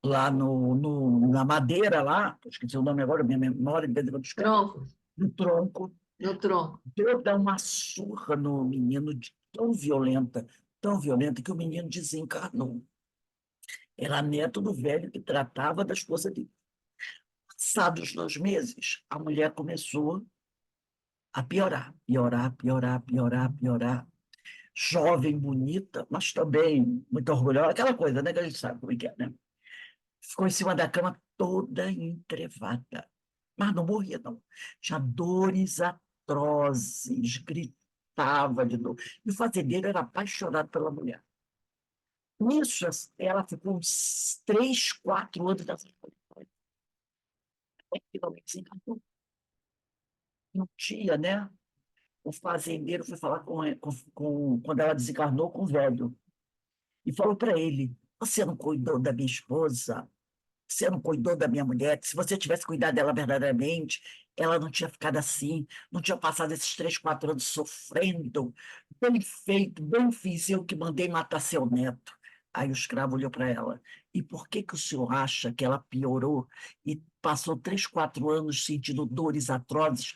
lá na madeira, lá, esqueci o nome agora, minha memória, do escravo, Tronco, no tronco, no tronco. deu dar uma surra no menino tão violenta, que o menino desencarnou. Era neto do velho que tratava da esposa dele. Passados 2 meses, a mulher começou a piorar, piorar, piorar, piorar, piorar. Jovem, bonita, mas também muito orgulhosa, aquela coisa, né, que a gente sabe como é que é, né? Ficou em cima da cama toda entrevada, mas não morria, não. Tinha dores atrozes, gritava de dor. E o fazendeiro era apaixonado pela mulher. Nisso, ela ficou uns 3, 4 anos nessa coisa. Finalmente se encantou. Um dia, né? O fazendeiro foi falar quando ela desencarnou, com o velho, e falou para ele: Você não cuidou da minha esposa? Você não cuidou da minha mulher? Que se você tivesse cuidado dela verdadeiramente, ela não tinha ficado assim, não tinha passado esses 3, 4 anos sofrendo. Bem feito, bem fiz eu que mandei matar seu neto. Aí o escravo olhou para ela: E por que que o senhor acha que ela piorou e passou 3, 4 anos sentindo dores atrozes,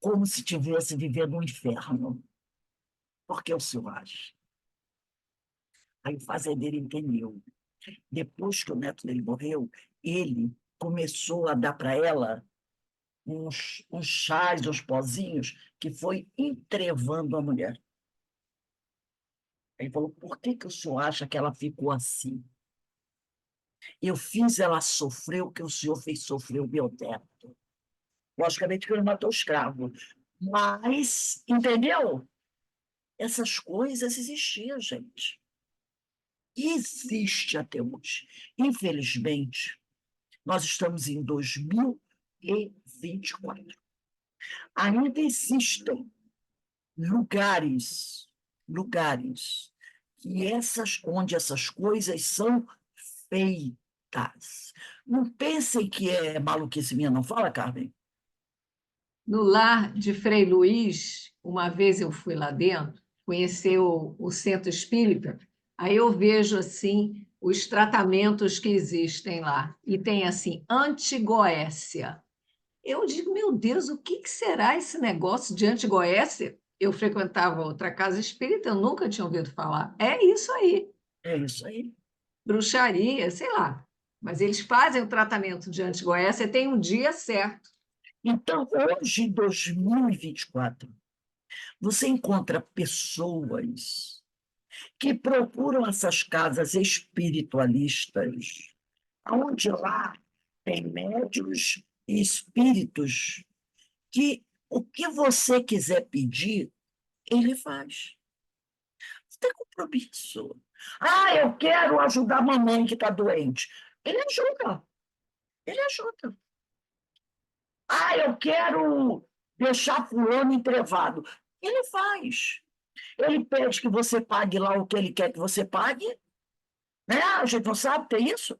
como se estivesse vivendo um inferno? Por que o senhor acha? Aí o fazendeiro entendeu. Depois que o neto dele morreu, ele começou a dar para ela uns chás, uns pozinhos, que foi entrevando a mulher. Ele falou: Por que que o senhor acha que ela ficou assim? Eu fiz ela sofrer o que o senhor fez sofrer o meu neto. Logicamente que ele matou o escravo, Mas, entendeu? Essas coisas existiam, gente. Existe até hoje. Infelizmente, nós estamos em 2024. Ainda existem lugares onde essas coisas são feitas. Não pensem que é maluquice minha, não fala, Carmen? No lar de Frei Luiz, uma vez eu fui lá dentro, conhecer o centro espírita, aí eu vejo assim os tratamentos que existem lá. E tem assim, antigoécia. Eu digo, meu Deus, o que será esse negócio de antigoécia? Eu frequentava outra casa espírita, eu nunca tinha ouvido falar. É isso aí, É isso aí. bruxaria, sei lá. Mas eles fazem o tratamento de antigoécia e tem um dia certo. Então, hoje, em 2024, você encontra pessoas que procuram essas casas espiritualistas, onde lá tem médiuns e espíritos que o que você quiser pedir, ele faz. Você tem compromisso. Ah, eu quero ajudar a mamãe que está doente. Ele ajuda. Ele ajuda. Ah, eu quero deixar fulano entrevado. Ele faz. Ele pede que você pague lá o que ele quer que você pague, né? A gente não sabe ter isso?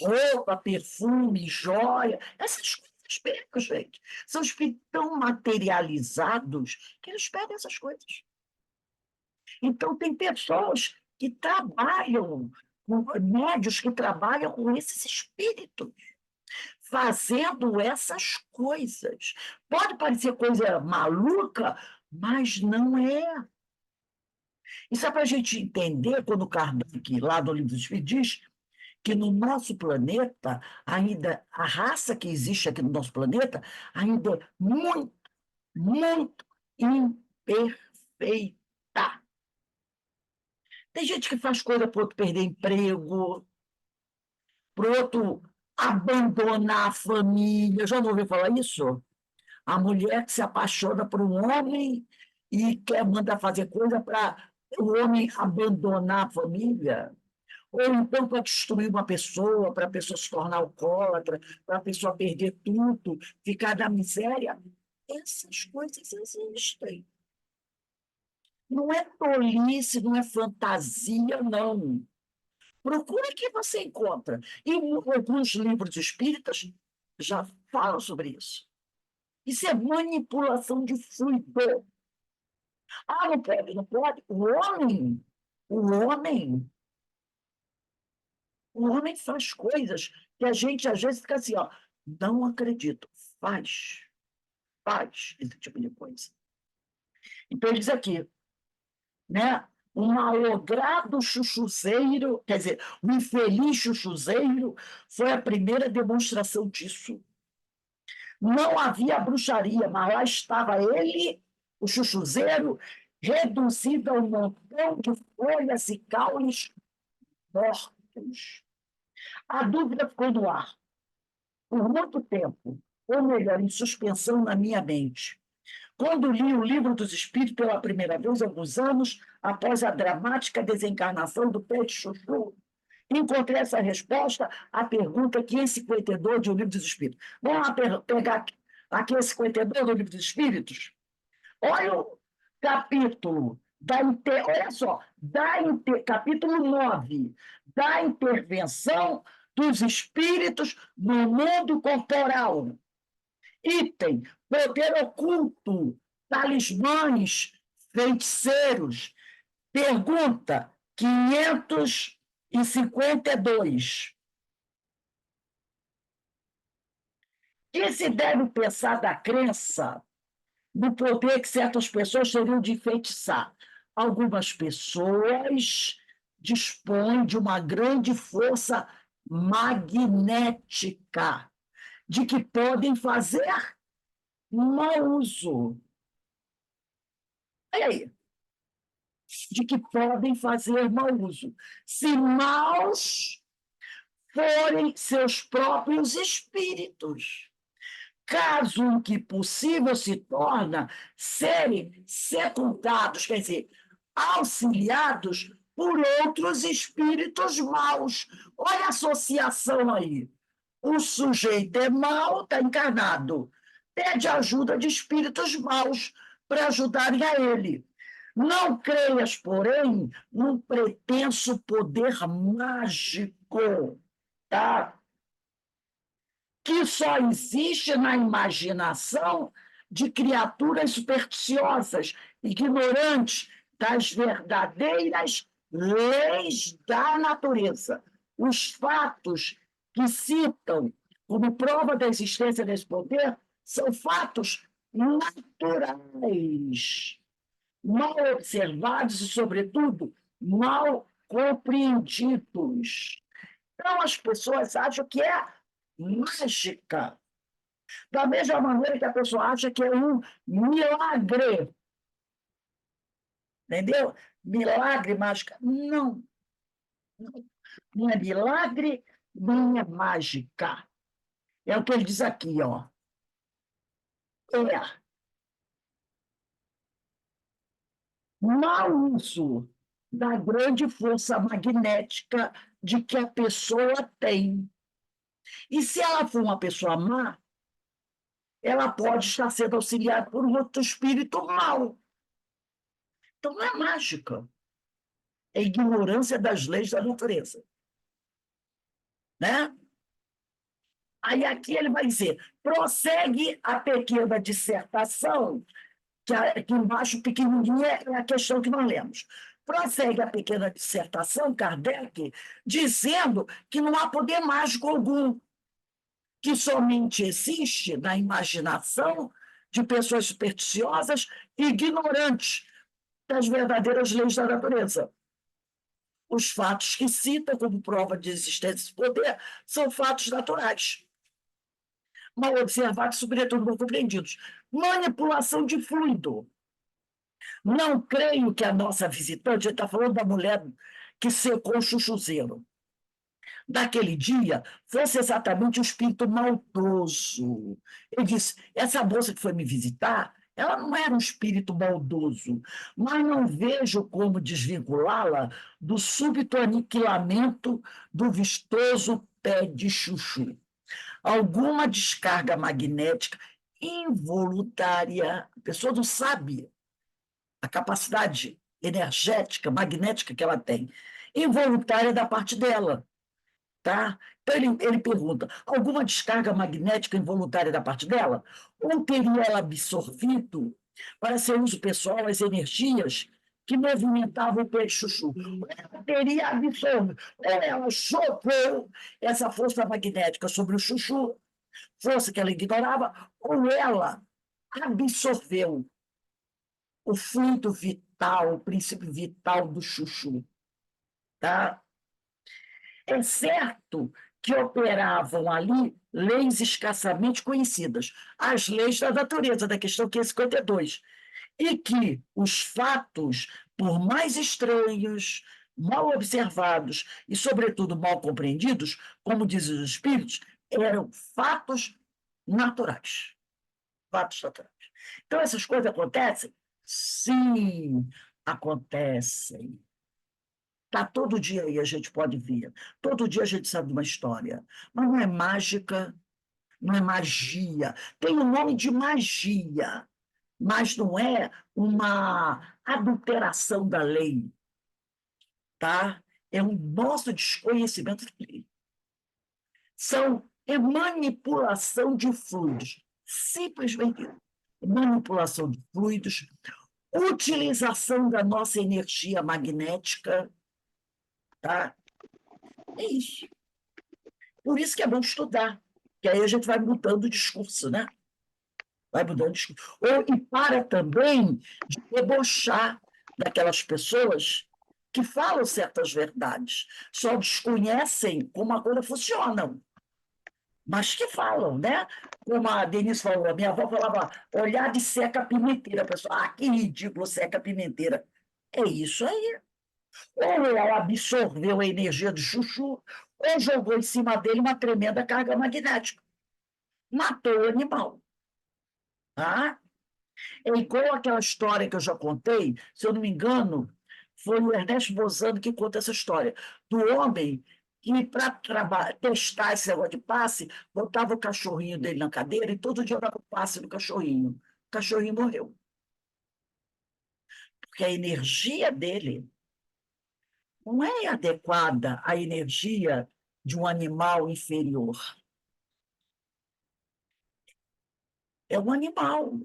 Roupa, perfume, joia, essas coisas pegam, gente. São espíritos tão materializados que eles pedem essas coisas. Então, tem pessoas que trabalham, médios que trabalham com esses espíritos, fazendo essas coisas. Pode parecer coisa maluca, mas não é. Isso é para a gente entender, quando Kardec, lá no Livro dos Espíritos, diz que no nosso planeta, ainda, a raça que existe aqui no nosso planeta, ainda é muito, muito imperfeita. Tem gente que faz coisa para o outro perder emprego, para o outro abandonar a família. Já não ouviu falar isso? A mulher que se apaixona por um homem e quer mandar fazer coisa para o homem abandonar a família. Ou então para destruir uma pessoa, para a pessoa se tornar alcoólatra, para a pessoa perder tudo, ficar na miséria. Essas coisas existem. Não é tolice, não é fantasia, não. Procura que você encontra. E alguns livros espíritas já falam sobre isso. Isso é manipulação de fluido. Ah, não pode, não pode. O homem, o homem faz coisas que a gente às vezes fica assim, ó, não acredito. Faz esse tipo de coisa. Então, ele diz aqui, né? O malogrado chuchuzeiro, quer dizer, o infeliz chuchuzeiro foi a primeira demonstração disso. Não havia bruxaria, mas lá estava ele, o chuchuzeiro, reduzido a um montão de folhas e caules mortos. A dúvida ficou no ar por muito tempo, ou melhor, em suspensão na minha mente. Quando li o Livro dos Espíritos pela primeira vez, alguns anos após a dramática desencarnação do pé de chuchu, encontrei essa resposta à pergunta 552 de O Livro dos Espíritos. Vamos lá pegar aqui esse 52 do Livro dos Espíritos? Olha o capítulo, olha só, capítulo 9, da intervenção dos espíritos no mundo corporal. Item, poder oculto, talismãs, feiticeiros. Pergunta 552. Que se deve pensar da crença no poder que certas pessoas teriam de enfeitiçar? Algumas pessoas dispõem de uma grande força magnética, de que podem fazer mau uso. Olha aí. De que podem fazer mau uso. Se maus forem seus próprios espíritos. caso em que possível se torna serem secundados, quer dizer, auxiliados por outros espíritos maus. Olha a associação aí. O sujeito é mau, está encarnado, pede ajuda de espíritos maus para ajudarem a ele. Não creias, porém, num pretenso poder mágico, tá? Que só existe na imaginação de criaturas supersticiosas, ignorantes das verdadeiras leis da natureza. Os fatos que citam como prova da existência desse poder são fatos naturais, mal observados e, sobretudo, mal compreendidos. Então, as pessoas acham que é mágica. Da mesma maneira que a pessoa acha que é um milagre. Entendeu? Milagre, mágica. Não. Não é milagre, nem é mágica. É o que ele diz aqui, ó. É mau uso da grande força magnética de que a pessoa tem. E se ela for uma pessoa má, ela pode estar sendo auxiliada por um outro espírito mau. Então, não é mágica. É ignorância das leis da natureza. Né? Aí aqui ele vai dizer, prossegue a pequena dissertação, que aqui embaixo, pequenininha, é a questão que nós lemos. Prossegue a pequena dissertação, Kardec, dizendo que não há poder mágico algum, que somente existe na imaginação de pessoas supersticiosas e ignorantes das verdadeiras leis da natureza. Os fatos que cita como prova de existência desse poder são fatos naturais, mal observados, sobretudo mal compreendidos. Manipulação de fluido. Não creio que a nossa visitante, ele está falando da mulher que secou o chuchuzeiro, daquele dia, fosse exatamente o espírito maldoso. Ele disse, essa moça que foi me visitar, ela não era um espírito maldoso, mas não vejo como desvinculá-la do súbito aniquilamento do vistoso pé de chuchu. Alguma descarga magnética involuntária, a pessoa não sabe a capacidade energética, magnética que ela tem, involuntária da parte dela. Tá? Então, ele pergunta: alguma descarga magnética involuntária da parte dela? Ou teria ela absorvido, para seu uso pessoal, as energias que movimentavam o peixe chuchu? Ou ela teria absorvido, ou ela soprou essa força magnética sobre o chuchu, força que ela ignorava, ou ela absorveu o fluido vital, o princípio vital do chuchu. Tá? É certo que operavam ali leis escassamente conhecidas, as leis da natureza, da questão 552, e que os fatos, por mais estranhos, mal observados e, sobretudo, mal compreendidos, como dizem os espíritos, eram fatos naturais. Fatos naturais. Então, essas coisas acontecem? Sim, acontecem. Tá, todo dia aí a gente pode ver. Todo dia a gente sabe de uma história. Mas não é mágica, não é magia. Tem o nome de magia, mas não é uma adulteração da lei. Tá? É um nosso desconhecimento da lei. É manipulação de fluidos. Simplesmente isso. Manipulação de fluidos, utilização da nossa energia magnética. Tá? É isso. Por isso que é bom estudar, que aí a gente vai mudando o discurso, né? Vai mudando o discurso. E para também de debochar daquelas pessoas que falam certas verdades, só desconhecem como a coisa funciona, mas que falam, né? Como a Denise falou, a minha avó falava, olhar de seca pimenteira, a pessoa, que ridículo seca pimenteira. É isso aí. Ou ela absorveu a energia do chuchu, ou jogou em cima dele uma tremenda carga magnética. matou o animal. Tá? É igual aquela história que eu já contei, se eu não me engano, foi o Ernesto Bozano que conta essa história, do homem que, para testar esse negócio de passe, botava o cachorrinho dele na cadeira e todo dia dava o passe no cachorrinho. O cachorrinho morreu. Porque a energia dele não é adequada à energia de um animal inferior. É um animal,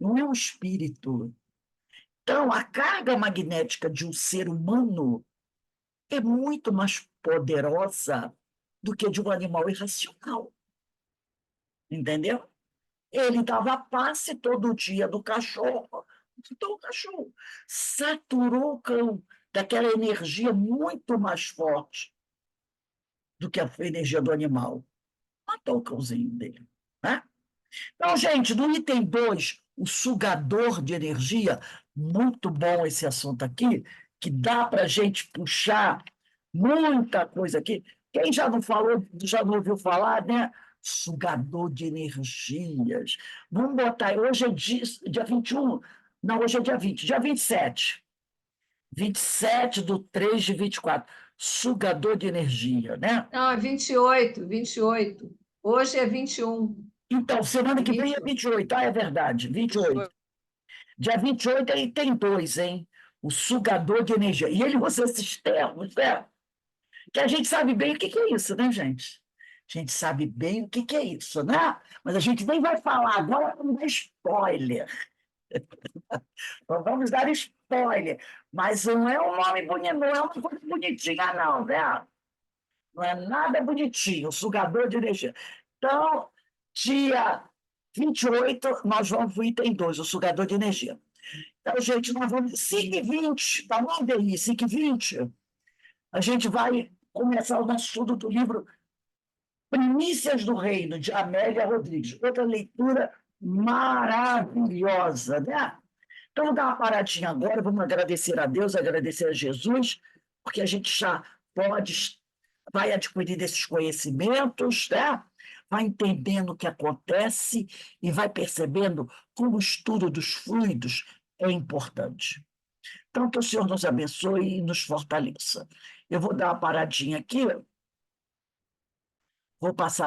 não é um espírito. Então, a carga magnética de um ser humano é muito mais poderosa do que de um animal irracional. Entendeu? Ele dava passe todo dia do cachorro, então o cachorro saturou o cão daquela energia muito mais forte do que a energia do animal. Matou o cãozinho dele. Né? Então, gente, no item 2, o sugador de energia, muito bom esse assunto aqui, que dá para a gente puxar muita coisa aqui. Quem já não falou, já não ouviu falar, né? Sugador de energias. Vamos botar aí, hoje é dia 21, não, hoje é dia 20, dia 27. 27/3/24. Sugador de energia, né? Não, é 28, 28. Hoje é 21. Então, semana que vem é 28. Ah, é verdade, 28. Dia 28 aí tem dois, hein? O sugador de energia. E ele usa esses termos, né? Que a gente sabe bem o que é isso, né, gente? A gente sabe bem o que é isso, né? Mas a gente nem vai falar agora, vamos dar spoiler. Não vamos dar spoiler. Mas não é um nome bonito, não é uma coisa bonitinha, não, né? Não é nada bonitinho, o sugador de energia. Então, dia 28, nós vamos para o item 2, o sugador de energia. Então, gente, nós vamos. 5h20, tá bom, Denise? 5h20, a gente vai começar o nosso estudo do livro Primícias do Reino, de Amélia Rodrigues. Outra leitura maravilhosa, né? Então, vamos dar uma paradinha agora, vamos agradecer a Deus, agradecer a Jesus, porque a gente já vai adquirindo esses conhecimentos, né? Vai entendendo o que acontece e vai percebendo como o estudo dos fluidos é importante. Então, que o Senhor nos abençoe e nos fortaleça. Eu vou dar uma paradinha aqui, vou passar